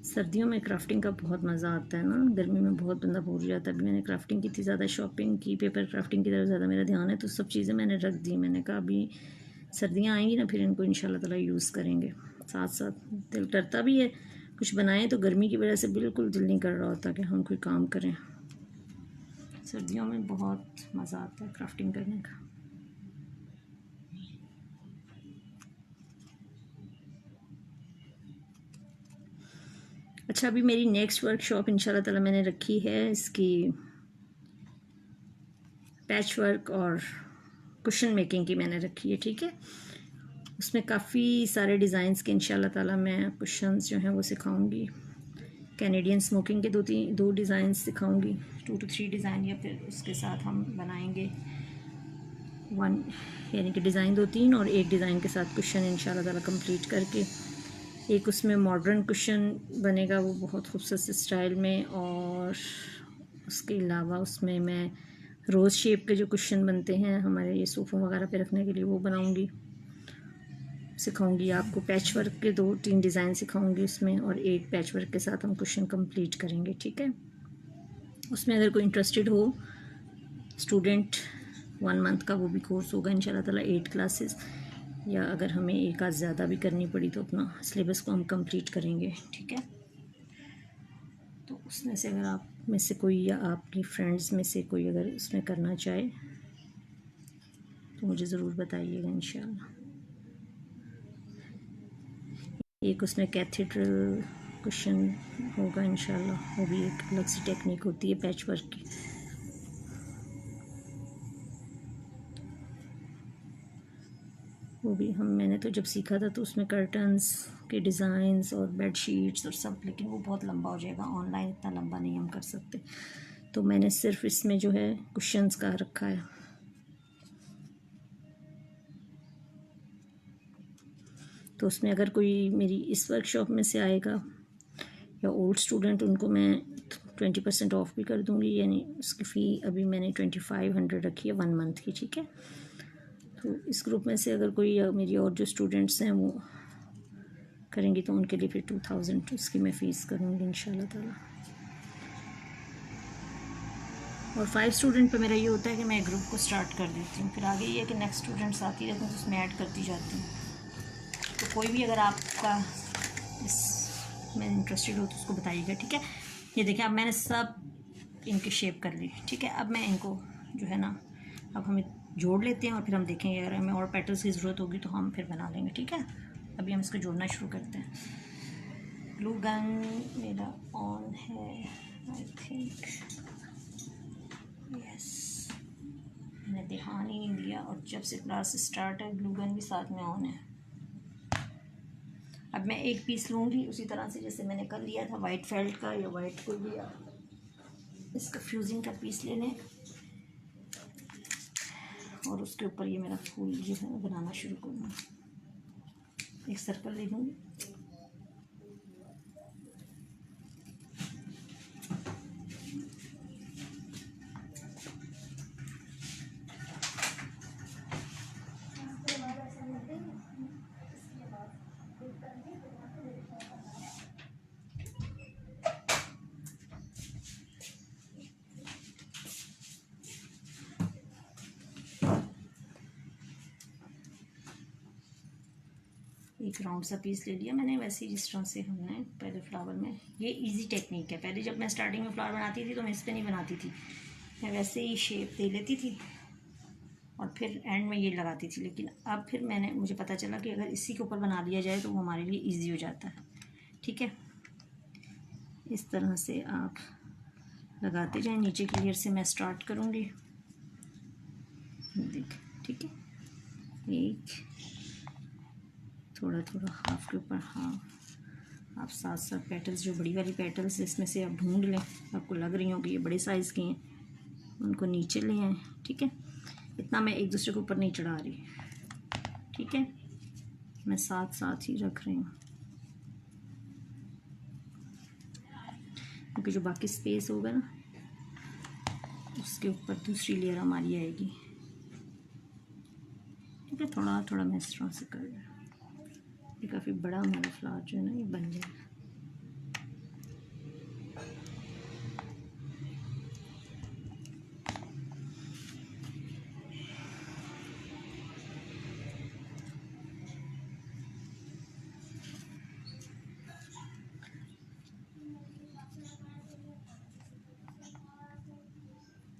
सर्दियों में क्राफ्टिंग का बहुत मज़ा आता है ना, गर्मी में बहुत बंदा बोर हो जाता है। अभी मैंने क्राफ्टिंग की थी, ज़्यादा शॉपिंग की, पेपर क्राफ्टिंग की तरफ ज़्यादा मेरा ध्यान है, तो सब चीज़ें मैंने रख दी। मैंने कहा अभी सर्दियाँ आएंगी ना फिर इनको इंशाल्लाह ताला यूज़ करेंगे। साथ साथ दिल करता भी है कुछ बनाएं, तो गर्मी की वजह से बिल्कुल दिल नहीं कर रहा होता कि हम कोई काम करें। सर्दियों में बहुत मज़ा आता है क्राफ्टिंग करने का। अच्छा, अभी मेरी नेक्स्ट वर्कशॉप इंशाल्लाह ताला मैंने रखी है इसकी पैच वर्क और कुशन मेकिंग की मैंने रखी है, ठीक है। उसमें काफ़ी सारे डिज़ाइंस के इंशाल्लाह ताला मैं कुशन्स जो हैं वो सिखाऊंगी। कैनेडियन स्मोकिंग के दो डिज़ाइन सिखाऊंगी, 2 to 3 डिज़ाइन, या फिर उसके साथ हम बनाएंगे 1, यानी कि डिज़ाइन 2-3 और एक डिज़ाइन के साथ कुशन इंशाल्लाह ताला कंप्लीट करके एक उसमें मॉडर्न कुशन बनेगा, वो बहुत खूबसूरत स्टाइल में। और उसके अलावा उसमें मैं रोज़ शेप के जो कुशन बनते हैं हमारे ये सोफ़ों वगैरह पे रखने के लिए, वो बनाऊंगी, सिखाऊंगी आपको। पैच वर्क के 2-3 डिज़ाइन सिखाऊंगी उसमें, और एक पैच वर्क के साथ हम कुशन कंप्लीट करेंगे, ठीक है। उसमें अगर कोई इंटरेस्टेड हो स्टूडेंट, 1 मंथ का वो भी कोर्स होगा इंशाल्लाह ताला, 8 क्लासेस, या अगर हमें एक आध ज़्यादा भी करनी पड़ी तो अपना सिलेबस को हम कंप्लीट करेंगे, ठीक है। तो उसमें से अगर आप में से कोई या आपकी फ्रेंड्स में से कोई अगर उसमें करना चाहे तो मुझे ज़रूर बताइएगा इंशाल्लाह। एक उसमें कैथेड्रल कुशन होगा इंशाल्लाह, वो भी एक अलग सी टेक्निक होती है पैच वर्क की। वो भी मैंने तो जब सीखा था तो उसमें कर्टन्स के डिज़ाइंस और बेड शीट्स और सब, लेकिन वो बहुत लंबा हो जाएगा, ऑनलाइन इतना लंबा नहीं हम कर सकते, तो मैंने सिर्फ इसमें जो है कुशन्स का रखा है। तो उसमें अगर कोई मेरी इस वर्कशॉप में से आएगा या ओल्ड स्टूडेंट, उनको मैं 20% ऑफ भी कर दूँगी, यानी उसकी फ़ी अभी मैंने 2500 रखी है 1 मंथ की, ठीक है। तो इस ग्रुप में से अगर कोई या मेरी और जो स्टूडेंट्स हैं वो करेंगी तो उनके लिए फिर 2000 उसकी मैं फ़ीस करूँगी इंशाल्लाह ताला। और 5 स्टूडेंट पे मेरा ये होता है कि मैं ग्रुप को स्टार्ट कर देती हूँ, फिर आगे ये है कि नेक्स्ट स्टूडेंट्स आती रहती हैं तो उसमें ऐड करती जाती हूँ। तो कोई भी अगर आपका इसमें इंटरेस्टेड हो तो उसको बताइएगा, ठीक है। ये देखिए अब मैंने सब इनकी शेप कर ली, ठीक है। अब मैं इनको जो है ना, अब हमें जोड़ लेते हैं और फिर हम देखेंगे अगर हमें और पेटल्स की ज़रूरत होगी तो हम फिर बना लेंगे, ठीक है। अभी हम इसको जोड़ना शुरू करते हैं। ग्लू गन मेरा ऑन है, आई थिंक, यस, मैंने ध्यान ही नहीं दिया, और जब से क्लास स्टार्ट है ग्लू गन भी साथ में ऑन है। अब मैं एक पीस लूँगी उसी तरह से जैसे मैंने कल लिया था वाइट फेल्ट का, या वाइट कोई भी इसका फ्यूजिंग का पीस ले लें, और उसके ऊपर ये मेरा फूल जो है बनाना शुरू करूँगी। एक सर्कल ले लूँगी, एक राउंड सा पीस ले लिया मैंने, वैसे ही जिस तरह से हमने पहले फ्लावर में, ये इजी टेक्निक है। पहले जब मैं स्टार्टिंग में फ्लावर बनाती थी तो मैं इस पर नहीं बनाती थी, मैं वैसे ही शेप दे लेती थी और फिर एंड में ये लगाती थी। लेकिन अब फिर मुझे पता चला कि अगर इसी के ऊपर बना लिया जाए तो वो हमारे लिए ईजी हो जाता है, ठीक है। इस तरह से आप लगाते जाएं। नीचे की लेयर से मैं स्टार्ट करूँगी, देख, ठीक है। एक थोड़ा थोड़ा हाफ के ऊपर हाफ, आप साथ साथ पेटल्स, जो बड़ी वाली पेटल्स इसमें से आप ढूंढ लें, आपको लग रही होंगी ये बड़े साइज़ की हैं, उनको नीचे ले आएँ, ठीक है। इतना मैं एक दूसरे के ऊपर नहीं चढ़ा रही, ठीक है, मैं साथ साथ ही रख रही हूँ, क्योंकि जो बाकी स्पेस होगा ना उसके ऊपर दूसरी लेयर हमारी आएगी, ठीक है। थोड़ा थोड़ा मैं इस तरह से कर रही हूँ, ये काफ़ी बड़ा हमारा फ्लावर जो है ना ये बन जाएगा।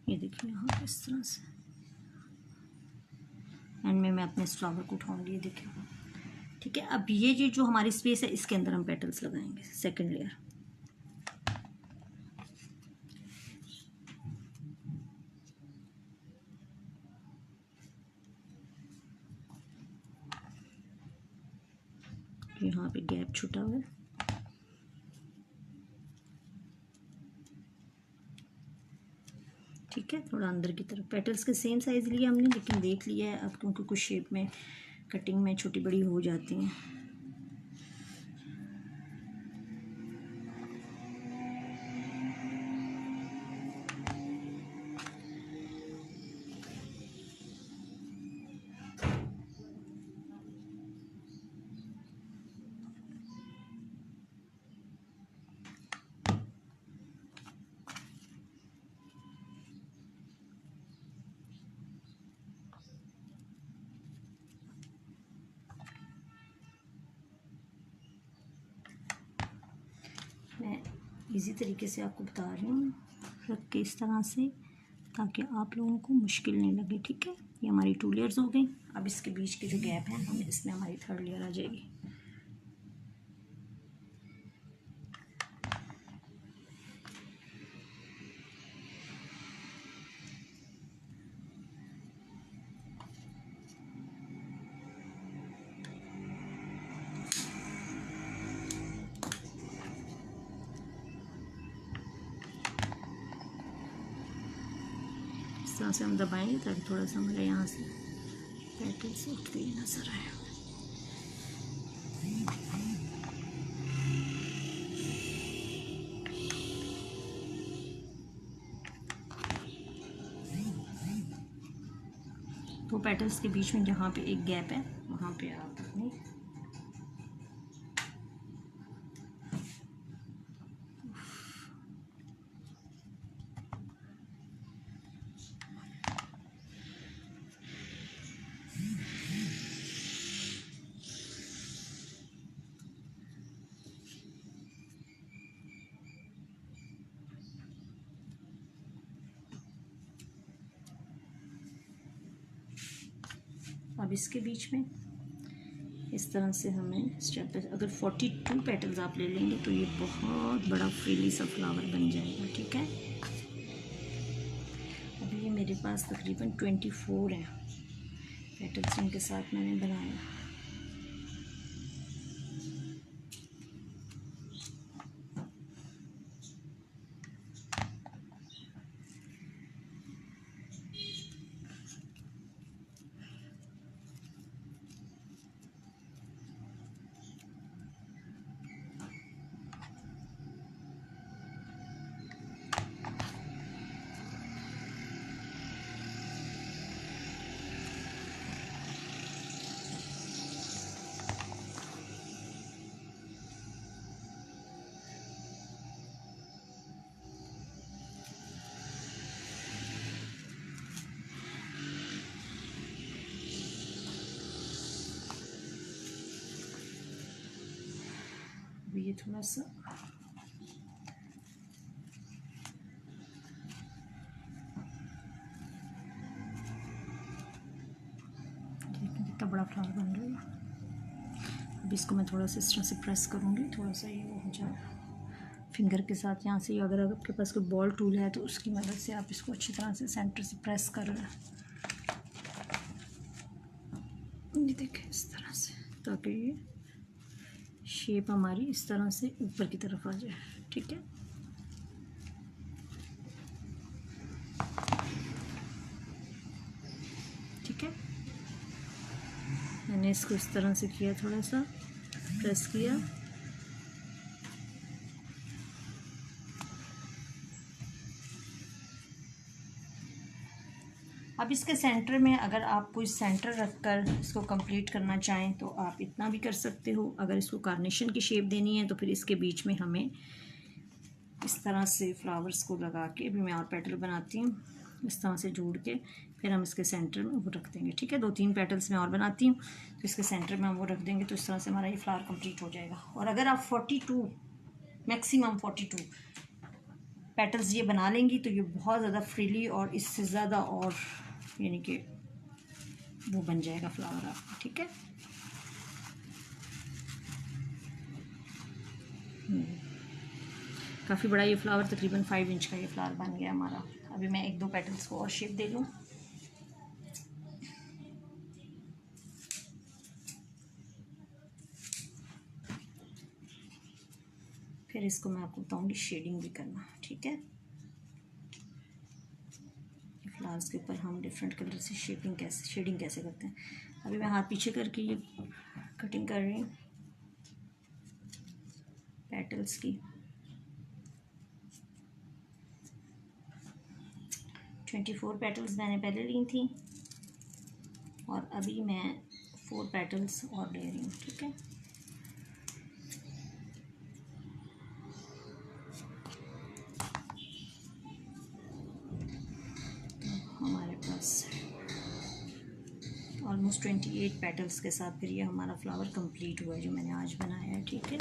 ये देखिए यहाँ इस तरह से एंड में मैं अपने इस फ्लावर को उठाऊंगी, ये देखिए, ठीक है। अब ये जो हमारी स्पेस है इसके अंदर हम पेटल्स लगाएंगे, सेकंड लेयर, यहाँ पे गैप छुटा हुआ है। ठीक है, थोड़ा अंदर की तरफ। पेटल्स के सेम साइज़ लिया हमने, लेकिन देख लिया है अब क्योंकि कुछ शेप में कटिंग में छोटी बड़ी हो जाती हैं। मैं इजी तरीके से आपको बता रही हूँ, रख के इस तरह से, ताकि आप लोगों को मुश्किल नहीं लगे। ठीक है, ये हमारी 2 लेयर्स हो गई। अब इसके बीच के जो गैप हैं हम इसमें हमारी 3rd लेयर आ जाएगी। इस तरह से हम दबाएंगे ताकि थोड़ा सा हमारे यहाँ से पेटल्स उठते ही नजर आए। तो पेटल्स के बीच में जहाँ पे एक गैप है वहाँ पे आप अपनी अब इसके बीच में इस तरह से हमें स्टेप पे, अगर 42 पेटल्स आप ले लेंगे तो ये बहुत बड़ा फ्रीली सा फ्लावर बन जाएगा। ठीक है, अभी ये मेरे पास तकरीबन 24 हैं पेटल्स इनके साथ मैंने बनाया। अभी ये थोड़ा सा कितना बड़ा फ्लावर बन रहा है। अब इसको मैं थोड़ा सा इस तरह से प्रेस करूँगी, थोड़ा सा ये हो जाए फिंगर के साथ। यहाँ से अगर आपके पास कोई बॉल टूल है तो उसकी मदद से आप इसको अच्छी तरह से सेंटर से प्रेस कर लें। ये देखें इस तरह से, ताकि ये शेप हमारी इस तरह से ऊपर की तरफ आ जाए। ठीक है, ठीक है, मैंने इसको इस तरह से किया, थोड़ा सा प्रेस किया। अब इसके सेंटर में अगर आप कोई सेंटर रखकर इसको कंप्लीट करना चाहें तो आप इतना भी कर सकते हो। अगर इसको कार्नेशन की शेप देनी है तो फिर इसके बीच में हमें इस तरह से फ्लावर्स को लगा के, अभी मैं और पेटल बनाती हूँ, इस तरह से जोड़ के फिर हम इसके सेंटर में वो रख देंगे। ठीक है, 2-3 पेटल्स मैं और बनाती हूँ तो इसके सेंटर में हम वो रख देंगे, तो इस तरह से हमारा ये फ्लावर कंप्लीट हो जाएगा। और अगर आप 42 मैक्सिमम 42 पेटल्स ये बना लेंगी तो ये बहुत ज़्यादा फ्रीली और इससे ज़्यादा और यानी कि वो बन जाएगा फ्लावर आपका। ठीक है, काफ़ी बड़ा ये फ्लावर, तकरीबन 5 इंच का ये फ्लावर बन गया हमारा। अभी मैं 1-2 पेटल्स को और शेप दे लूँ। फिर इसको मैं आपको बताऊंगी शेडिंग भी करना, ठीक है। फ्लावर्स के ऊपर हम डिफरेंट कलर से शेडिंग कैसे करते हैं। अभी मैं हाथ पीछे करके ये कटिंग कर रही हूँ पेटल्स की। 24 पेटल्स मैंने पहले ली थी और अभी मैं 4 पेटल्स और ले रही हूँ, ठीक है। तो हमारे पास ऑलमोस्ट 28 पेटल्स के साथ फिर ये हमारा फ्लावर कंप्लीट हुआ है जो मैंने आज बनाया है, ठीक है।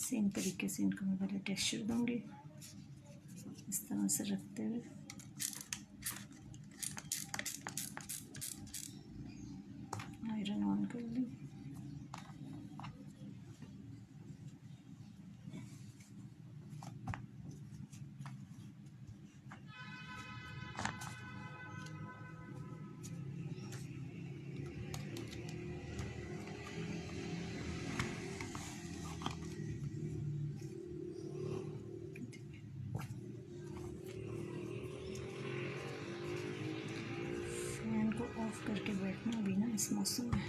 सेम तरीके से इनको मैं पहले टेक्सचर दूंगी इस तरह से रखते हुए। आयरन ऑन कर ली। ऑफ करके बैठना भी ना इस मौसम में।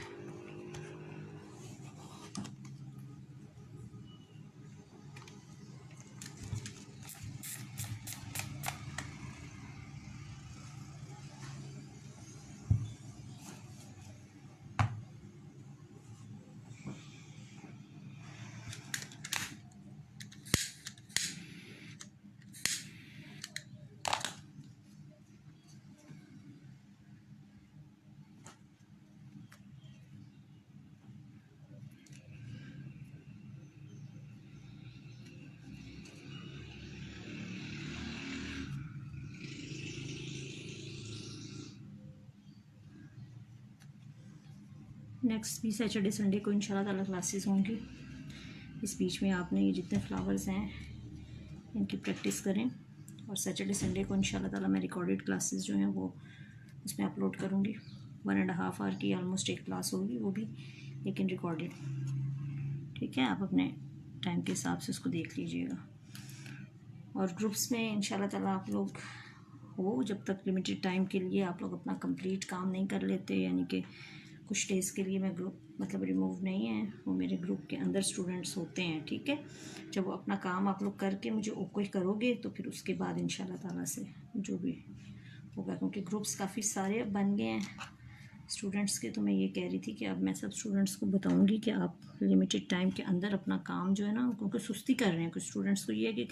नेक्स्ट भी सैटरडे संडे को इंशाल्लाह ताला क्लासेस होंगी। इस बीच में आपने ये जितने फ्लावर्स हैं इनकी प्रैक्टिस करें और सैटरडे संडे को इंशाल्लाह ताला मैं रिकॉर्डेड क्लासेस जो हैं वो उसमें अपलोड करूँगी। 1.5 आवर की ऑलमोस्ट एक क्लास होगी, वो भी लेकिन रिकॉर्डेड, ठीक है। आप अपने टाइम के हिसाब से उसको देख लीजिएगा। और ग्रुप्स में इंशाल्लाह ताला आप लोग हो, जब तक लिमिटेड टाइम के लिए आप लोग अपना कंप्लीट काम नहीं कर लेते, यानी कि कुछ डेज़ के लिए मैं ग्रुप मतलब रिमूव नहीं है, वो मेरे ग्रुप के अंदर स्टूडेंट्स होते हैं, ठीक है। जब वो अपना काम आप लोग करके मुझे ओके करोगे तो फिर उसके बाद इंशाल्लाह ताला से जो भी होगा, क्योंकि ग्रुप्स काफ़ी सारे बन गए हैं स्टूडेंट्स के। तो मैं ये कह रही थी कि अब मैं सब स्टूडेंट्स को बताऊंगी कि आप लिमिटेड टाइम के अंदर अपना काम जो है ना, क्योंकि सुस्ती कर रहे हैं कुछ स्टूडेंट्स को। ये है कि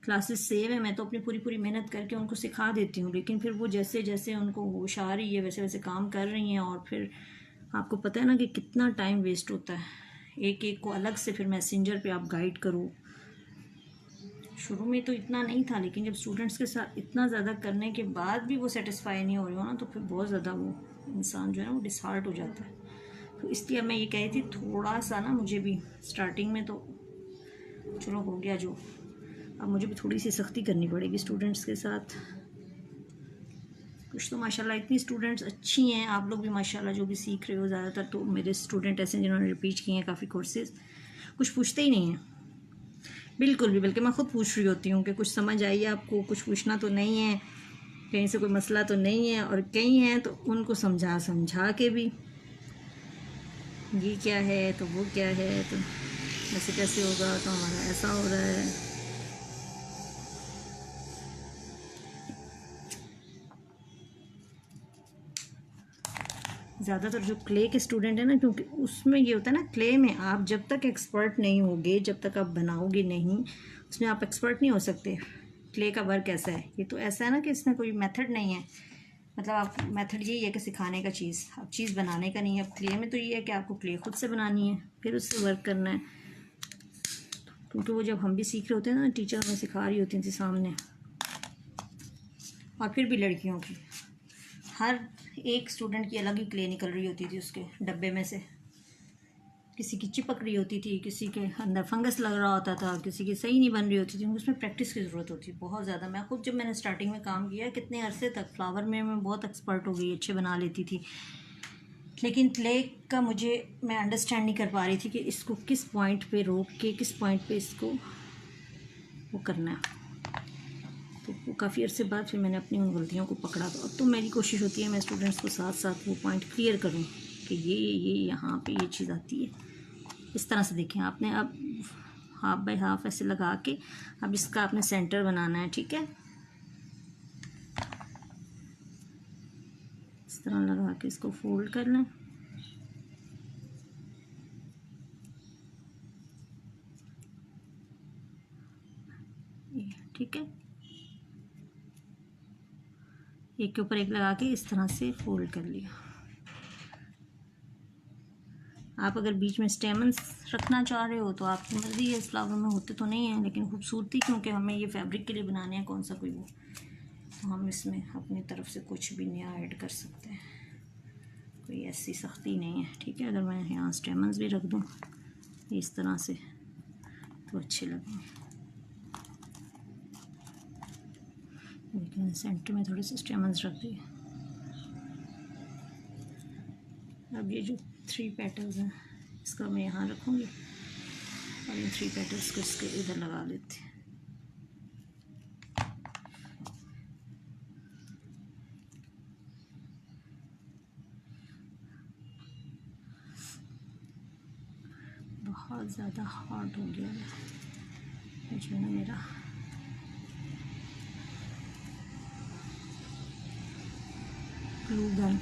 क्लासेस सेम है, मैं तो अपनी पूरी पूरी मेहनत करके उनको सिखा देती हूँ, लेकिन फिर वो जैसे जैसे उनको होश आ रही है वैसे वैसे काम कर रही हैं और फिर आपको पता है ना कि कितना टाइम वेस्ट होता है। एक एक को अलग से फिर मैसेंजर पे आप गाइड करो। शुरू में तो इतना नहीं था, लेकिन जब स्टूडेंट्स के साथ इतना ज़्यादा करने के बाद भी वो सेटिस्फाई नहीं हो रही हो ना, तो फिर बहुत ज़्यादा वो इंसान जो है ना वो डिसहार्ट हो जाता है। तो इसलिए मैं ये कह रही थी थोड़ा सा ना, मुझे भी स्टार्टिंग में तो चलो हो गया जो, अब मुझे भी थोड़ी सी सख्ती करनी पड़ेगी स्टूडेंट्स के साथ। कुछ तो माशाल्लाह इतनी स्टूडेंट्स अच्छी हैं, आप लोग भी माशाल्लाह जो भी सीख रहे हो, ज़्यादातर तो मेरे स्टूडेंट ऐसे हैं जिन्होंने रिपीट किए हैं काफ़ी कोर्सेज, कुछ पूछते ही नहीं हैं बिल्कुल भी, बल्कि मैं ख़ुद पूछ रही होती हूँ कि कुछ समझ आई आपको, कुछ पूछना तो नहीं है, कहीं से कोई मसला तो नहीं है। और कई हैं तो उनको समझा समझा के भी ये क्या है तो वो क्या है, तो ऐसे कैसे होगा, तो हमारा ऐसा हो रहा है। ज़्यादातर जो क्ले के स्टूडेंट हैं ना, क्योंकि उसमें ये होता है ना, क्ले में आप जब तक एक्सपर्ट नहीं होगे, जब तक आप बनाओगे नहीं, उसमें आप एक्सपर्ट नहीं हो सकते। क्ले का वर्क ऐसा है, ये तो ऐसा है ना कि इसमें कोई मेथड नहीं है, मतलब आप मेथड यही है कि सिखाने का चीज़, अब चीज़ बनाने का नहीं है। अब क्ले में तो ये है कि आपको क्ले खुद से बनानी है, फिर उससे वर्क करना है। क्योंकि वो जब हम भी सीख रहे होते हैं ना, टीचर हमें सिखा रही होती थी सामने। और फिर भी लड़कियों की हर एक स्टूडेंट की अलग ही क्ले निकल रही होती थी उसके डब्बे में से। किसी की चिपक रही होती थी, किसी के अंदर फंगस लग रहा होता था, किसी की सही नहीं बन रही होती थी। उसमें प्रैक्टिस की ज़रूरत होती है बहुत ज़्यादा। मैं खुद जब मैंने स्टार्टिंग में काम किया कितने अरसे तक फ्लावर में मैं बहुत एक्सपर्ट हो गई, अच्छे बना लेती थी, लेकिन क्ले का मैं अंडरस्टैंड नहीं कर पा रही थी कि इसको किस पॉइंट पे रोक के किस पॉइंट पे इसको वो करना है। तो वो काफ़ी अरसे बाद फिर मैंने अपनी उन गलतियों को पकड़ा। तो अब तो मेरी कोशिश होती है मैं स्टूडेंट्स को साथ साथ वो पॉइंट क्लियर करूँ कि ये यहाँ पे ये चीज़ आती है। इस तरह से देखें आपने, अब हाफ बाय हाफ ऐसे लगा के अब इसका आपने सेंटर बनाना है, ठीक है। इस तरह लगा के इसको फोल्ड कर लें। ठीक है, एक के ऊपर एक लगा के इस तरह से फोल्ड कर लिया। आप अगर बीच में स्टेमन्स रखना चाह रहे हो तो आपकी मर्जी है, इस फ्लावर में होते तो नहीं है, लेकिन खूबसूरती क्योंकि हमें ये फैब्रिक के लिए बनाने हैं कौन सा कोई वो, तो हम इसमें अपनी तरफ से कुछ भी नया ऐड कर सकते हैं, कोई ऐसी सख्ती नहीं है, ठीक है। अगर मैं यहाँ स्टेमन्स भी रख दूँ इस तरह से तो अच्छे लगेंगे, लेकिन सेंटर में थोड़े से स्टेमन्स रख दिए। अब ये जो 3 पेटल्स हैं इसका मैं यहाँ रखूँगी और इन 3 पेटल्स को इसके इधर लगा लेते हैं। बहुत ज़्यादा हार्ड हो गया है जो ना मेरा ग्लू गन।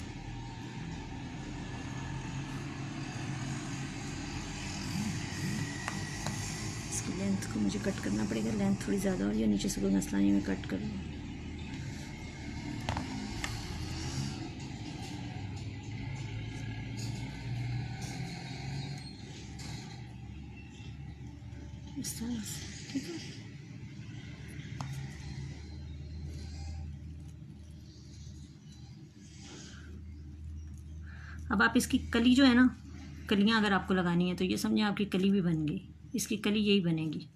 इसकी लेंथ को मुझे कट करना पड़ेगा, लेंथ थोड़ी ज़्यादा और ये नीचे से कोई मसला नहीं, मैं कट कर लूँ। इस तरह से, ठीक है। अब आप इसकी कली जो है ना, कलियां अगर आपको लगानी है तो ये समझें आपकी कली भी बन गई, इसकी कली यही बनेगी।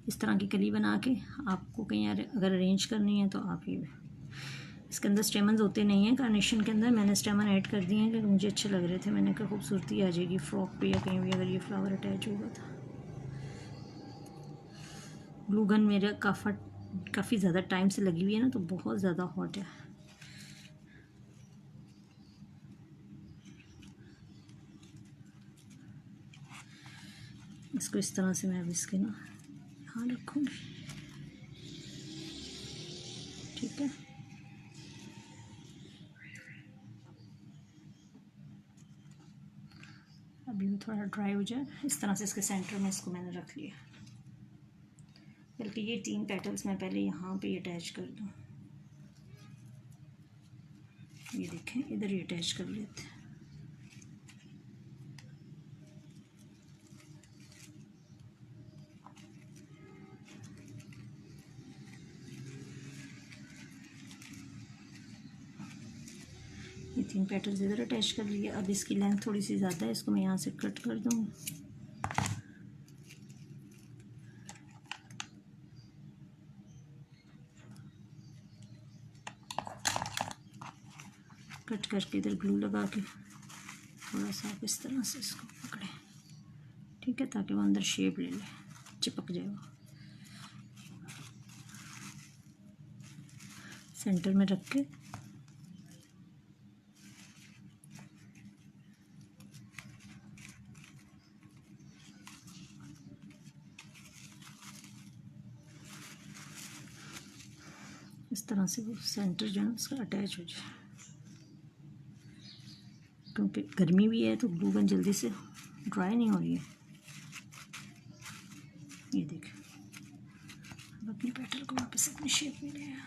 इस तरह की कली बना के आपको कहीं अगर अरेंज करनी है तो आप ये, इसके अंदर स्टेमन्स होते नहीं हैं कार्नेशन के अंदर, मैंने स्टेमन ऐड कर दिए हैं क्योंकि मुझे अच्छे लग रहे थे। मैंने कहा खूबसूरती आ जाएगी फ्रॉक पे या कहीं भी अगर ये फ्लावर अटैच होगा था। ग्लू गन मेरा काफ़ी ज़्यादा टाइम से लगी हुई है ना, तो बहुत ज़्यादा हॉट है। इसको इस तरह से मैं अब इसके ना यहाँ रखूँगी, ठीक है। अभी वो थोड़ा ड्राई हो जाए, इस तरह से इसके सेंटर में इसको मैंने रख लिया। बल्कि ये 3 पेटल्स मैं पहले यहाँ पे अटैच कर दूँ, ये देखें इधर ही अटैच कर लेते हैं। ये 3 पेटल्स इधर अटैच कर लिए। अब इसकी लेंथ थोड़ी सी ज़्यादा है, इसको मैं यहाँ से कट कर दूँगी। कट करके इधर ग्लू लगा के थोड़ा सा आप इस तरह से इसको पकड़ें, ठीक है, ताकि वो अंदर शेप ले ले, चिपक जाए वो। सेंटर में रख के इस तरह से वो सेंटर जो है उसका अटैच हो जाए। क्योंकि गर्मी भी है तो ग्लू गन जल्दी से ड्राई नहीं हो रही है। ये देखें, अब अपनी पेटल को वापस अपनी शेप में ले आया।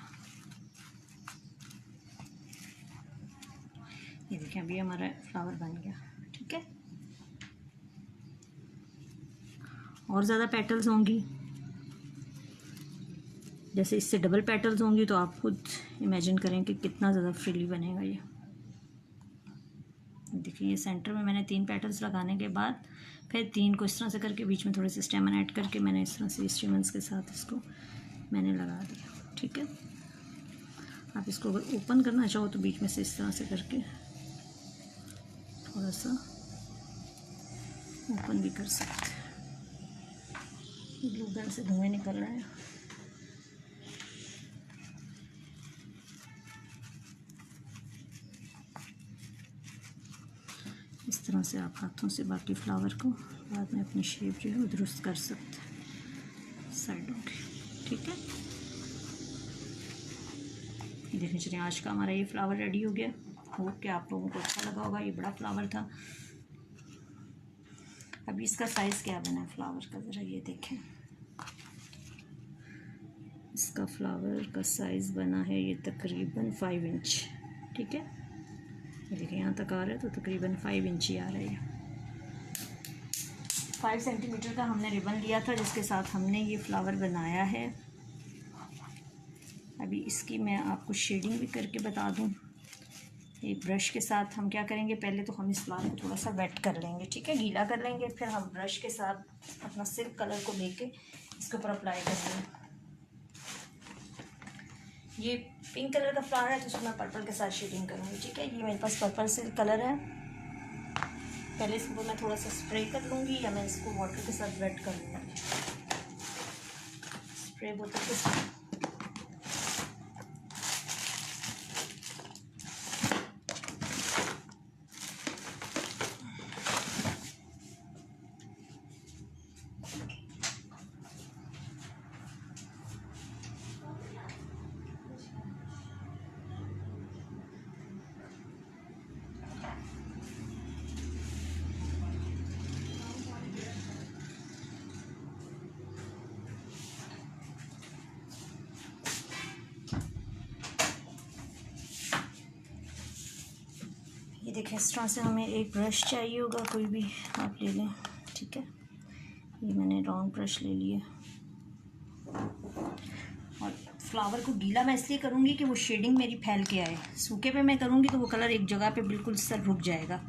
ये देखें अभी हमारा फ्लावर बन गया, ठीक है। और ज़्यादा पेटल्स होंगी, जैसे इससे डबल पेटल्स होंगी तो आप खुद इमेजिन करें कि कितना ज़्यादा फ्रीली बनेगा ये। देखिए ये सेंटर में मैंने 3 पेटल्स लगाने के बाद फिर 3 को इस तरह से करके बीच में थोड़े से स्टेमन ऐड करके मैंने इस तरह से स्टेमन्स के साथ इसको मैंने लगा दिया। ठीक है, आप इसको अगर ओपन करना चाहो तो बीच में से इस तरह से करके थोड़ा सा ओपन भी कर सकते हैं। ग्लू गन से धुएं निकल रहे हैं। इस तरह से आप हाथों से बाकी फ्लावर को बाद में अपनी शेप जो है वो दुरुस्त कर सकते हैं साइडों की। ठीक है, देखिए चलिए आज का हमारा ये फ्लावर रेडी हो गया। होप कि आप लोगों को अच्छा लगा होगा। ये बड़ा फ्लावर था। अभी इसका साइज़ क्या बना है फ्लावर का, ज़रा ये देखें। इसका फ्लावर का साइज़ बना है ये तकरीबन 5 इंच। ठीक है, ये देखिए यहाँ तक आ रहा है तो तकरीबन 5 इंच ही आ रहा है। 5 सेंटीमीटर का हमने रिबन लिया था जिसके साथ हमने ये फ्लावर बनाया है। अभी इसकी मैं आपको शेडिंग भी करके बता दूँ। एक ब्रश के साथ हम क्या करेंगे, पहले तो हम इस फ्लावर को थोड़ा सा वेट कर लेंगे। ठीक है, गीला कर लेंगे, फिर हम ब्रश के साथ अपना सिल्क कलर को लेके इसके ऊपर अप्लाई करेंगे। ये पिंक कलर का फ्लावर है तो उसको मैं पर्पल के साथ शेडिंग करूँगी। ठीक है, ये मेरे पास पर्पल सिल्क कलर है। पहले इसको मैं थोड़ा सा स्प्रे कर लूँगी या मैं इसको वाटर के साथ वेट कर लूँगी। स्प्रे बोतल के साथ ये देखें। इस तरह से हमें एक ब्रश चाहिए होगा, कोई भी आप ले लें। ठीक है, ये मैंने राउंड ब्रश ले लिया। और फ्लावर को गीला मैं इसलिए करूँगी कि वो शेडिंग मेरी फैल के आए। सूखे पे मैं करूँगी तो वो कलर एक जगह पे बिल्कुल सर रुक जाएगा।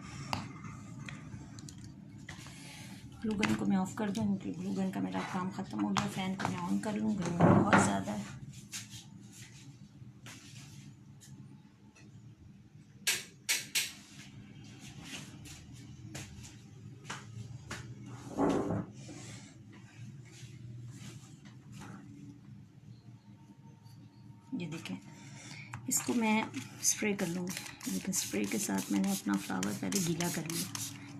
ग्लू गन को मैं ऑफ़ कर दूँ क्योंकि ग्लू गन का मेरा काम ख़त्म हो गया। फ़ैन को मैं ऑन कर लूँ, गर्मी बहुत ज़्यादा है। ये देखें, इसको मैं स्प्रे कर लूँगी। लेकिन स्प्रे के साथ मैंने अपना फ्लावर पहले गीला कर लिया।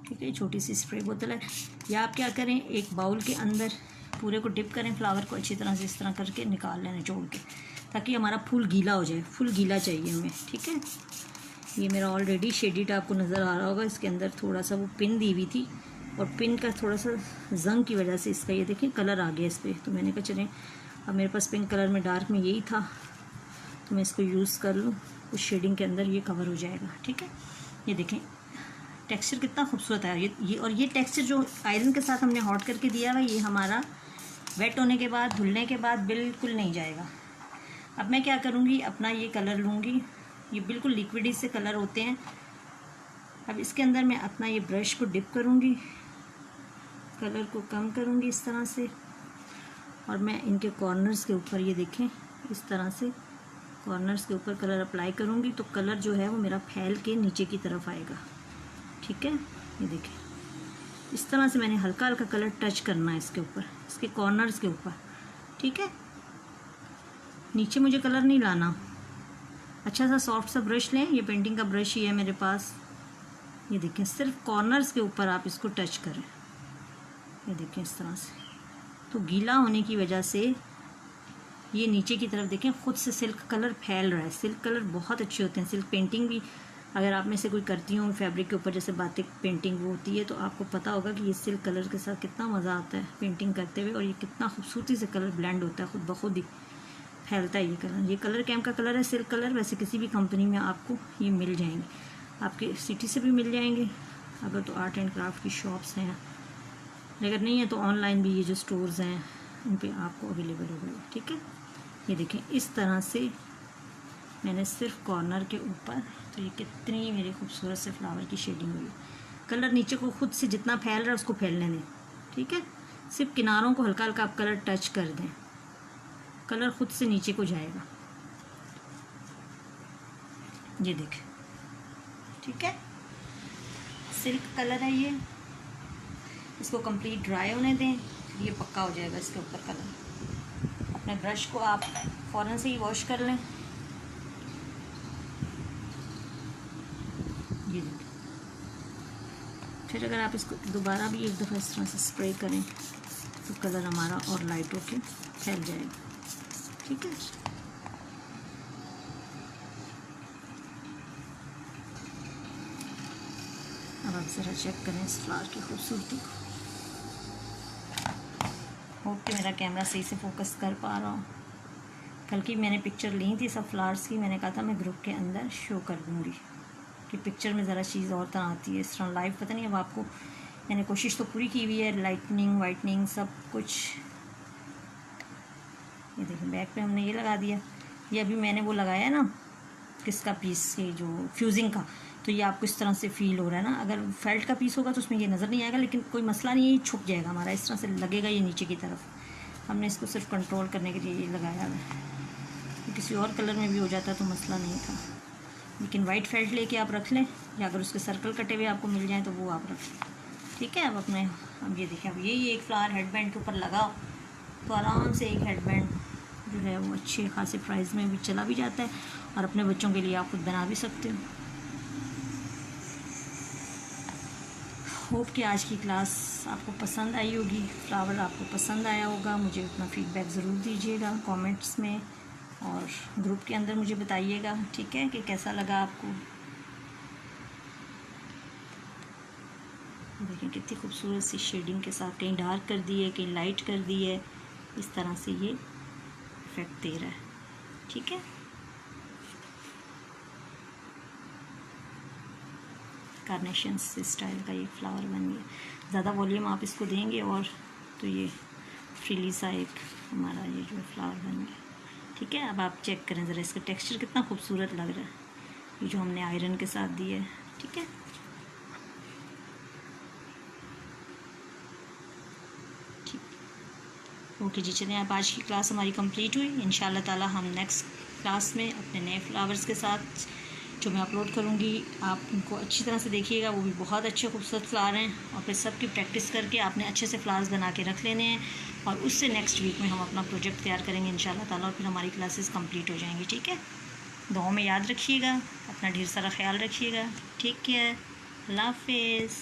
ठीक है, छोटी सी स्प्रे बोतल है। या आप क्या करें, एक बाउल के अंदर पूरे को डिप करें, फ्लावर को अच्छी तरह से इस तरह करके निकाल लें निचोड़ के, ताकि हमारा फूल गीला हो जाए। फुल गीला चाहिए हमें। ठीक है, ये मेरा ऑलरेडी शेडिड आपको नज़र आ रहा होगा। इसके अंदर थोड़ा सा वो पिन दी हुई थी और पिन का थोड़ा सा जंग की वजह से इसका ये देखें कलर आ गया इस पर। तो मैंने कहा चलें, अब मेरे पास पिंक कलर में डार्क में यही था तो मैं इसको यूज़ कर लूँ, उस शेडिंग के अंदर ये कवर हो जाएगा। ठीक है, ये देखें टेक्सचर कितना खूबसूरत है। ये और ये टेक्सचर जो आयरन के साथ हमने हॉट करके दिया हुआ, ये हमारा वेट होने के बाद, धुलने के बाद बिल्कुल नहीं जाएगा। अब मैं क्या करूँगी, अपना ये कलर लूँगी। ये बिल्कुल लिक्विडी से कलर होते हैं। अब इसके अंदर मैं अपना ये ब्रश को डिप करूँगी, कलर को कम करूँगी इस तरह से, और मैं इनके कॉर्नर्स के ऊपर ये देखें इस तरह से कॉर्नर्स के ऊपर कलर अप्लाई करूँगी तो कलर जो है वो मेरा फैल के नीचे की तरफ आएगा। ठीक है, ये देखें इस तरह से मैंने हल्का हल्का कलर टच करना है इसके ऊपर, इसके कॉर्नर्स के ऊपर। ठीक है, नीचे मुझे कलर नहीं लाना। अच्छा सा सॉफ्ट सा ब्रश लें, ये पेंटिंग का ब्रश ही है मेरे पास। ये देखें सिर्फ कॉर्नर्स के ऊपर आप इसको टच करें। ये देखें इस तरह से, तो गीला होने की वजह से ये नीचे की तरफ देखें खुद से सिल्क कलर फैल रहा है। सिल्क कलर बहुत अच्छे होते हैं। सिल्क पेंटिंग भी अगर आप में से कोई करती हूँ फैब्रिक के ऊपर जैसे बातिक पेंटिंग वो होती है तो आपको पता होगा कि ये सिल्क कलर के साथ कितना मज़ा आता है पेंटिंग करते हुए, और ये कितना खूबसूरती से कलर ब्लेंड होता है, खुद ब खुद ही फैलता है ये कलर। ये कलर कैम का कलर है, सिल्क कलर। वैसे किसी भी कंपनी में आपको ये मिल जाएंगे, आपके सिटी से भी मिल जाएंगे अगर तो आर्ट एंड क्राफ्ट की शॉप्स हैं। अगर नहीं है तो ऑनलाइन भी ये जो स्टोर्स हैं उन पर आपको अवेलेबल होगा। ठीक है, ये देखें इस तरह से मैंने सिर्फ कॉर्नर के ऊपर, तो ये कितनी मेरी खूबसूरत से फ्लावर की शेडिंग हुई। कलर नीचे को खुद से जितना फैल रहा है उसको फैलने दें, ठीक है। सिर्फ किनारों को हल्का हल्का आप कलर टच कर दें, कलर खुद से नीचे को जाएगा। ये देखें, ठीक है। सिल्क कलर है ये, इसको कंप्लीट ड्राई होने दें, ये पक्का हो जाएगा इसके ऊपर कलर। अपने ब्रश को आप फ़ौरन से ही वॉश कर लें। ये देखें, फिर अगर आप इसको दोबारा भी एक दफ़ा इस तरह से स्प्रे करें तो कलर हमारा और लाइट होके फैल जाएगा, ठीक है। अब आप ज़रा चेक करें इस फ्लावर की खूबसूरती को। होप कि मेरा कैमरा सही से फोकस कर पा रहा हूँ। कल की मैंने पिक्चर ली थी सब फ्लावर्स की, मैंने कहा था मैं ग्रुप के अंदर शो कर दूँगी कि पिक्चर में ज़रा चीज़ और तरह आती है। इस तरह लाइव पता नहीं, अब आपको मैंने कोशिश तो पूरी की हुई है, लाइटनिंग वाइटनिंग सब कुछ। ये देखिए बैक पे हमने ये लगा दिया। ये अभी मैंने वो लगाया ना किसका पीस, ये जो फ्यूजिंग का, तो ये आपको इस तरह से फील हो रहा है ना। अगर फेल्ट का पीस होगा तो उसमें ये नज़र नहीं आएगा, लेकिन कोई मसला नहीं है, ये छुप जाएगा हमारा, इस तरह से लगेगा ये नीचे की तरफ। हमने इसको सिर्फ कंट्रोल करने के लिए ये लगाया है। किसी और कलर में भी हो जाता तो मसला नहीं था, लेकिन वाइट फेल्ट लेके आप रख लें, या अगर उसके सर्कल कटे हुए आपको मिल जाएँ तो वो आप रख लें, ठीक है। अब ये देखें, अब ये एक फ्लावर हेडबैंड के ऊपर लगाओ तो आराम से एक हेडबैंड जो है वो अच्छे खासे प्राइस में भी चला भी जाता है, और अपने बच्चों के लिए आप खुद बना भी सकते हो। होप कि आज की क्लास आपको पसंद आई होगी, फ्लावर आपको पसंद आया होगा। मुझे अपना फीडबैक ज़रूर दीजिएगा कमेंट्स में, और ग्रुप के अंदर मुझे बताइएगा, ठीक है, कि कैसा लगा आपको। देखिए कितनी खूबसूरत सी शेडिंग के साथ, कहीं डार्क कर दी है, कहीं लाइट कर दी है, इस तरह से ये इफेक्ट दे रहा है, ठीक है। कार्नेशन स्टाइल का ये फ्लावर बन गया। ज़्यादा वॉल्यूम आप इसको देंगे और तो ये फ्रीली सा एक हमारा ये जो फ्लावर बन गया, ठीक है। अब आप चेक करें ज़रा, इसका टेक्सचर कितना खूबसूरत लग रहा है, ये जो हमने आयरन के साथ दिया है, ठीक है। ओके जी, चलिए अब आज की क्लास हमारी कंप्लीट हुई। इंशाल्लाह ताला हम नेक्स्ट क्लास में अपने नए फ्लावर्स के साथ जो मैं अपलोड करूँगी, आप उनको अच्छी तरह से देखिएगा। वो भी बहुत अच्छे खूबसूरत फ्लावर हैं, और फिर सब की प्रैक्टिस करके आपने अच्छे से फ्लावर्स बना के रख लेने हैं, और उससे नेक्स्ट वीक में हम अपना प्रोजेक्ट तैयार करेंगे इंशाल्लाह ताला, और फिर हमारी क्लासेस कंप्लीट हो जाएंगी, ठीक है। दुआओं में याद रखिएगा, अपना ढेर सारा ख्याल रखिएगा, ठीक है, अल्लाह हाफिज़।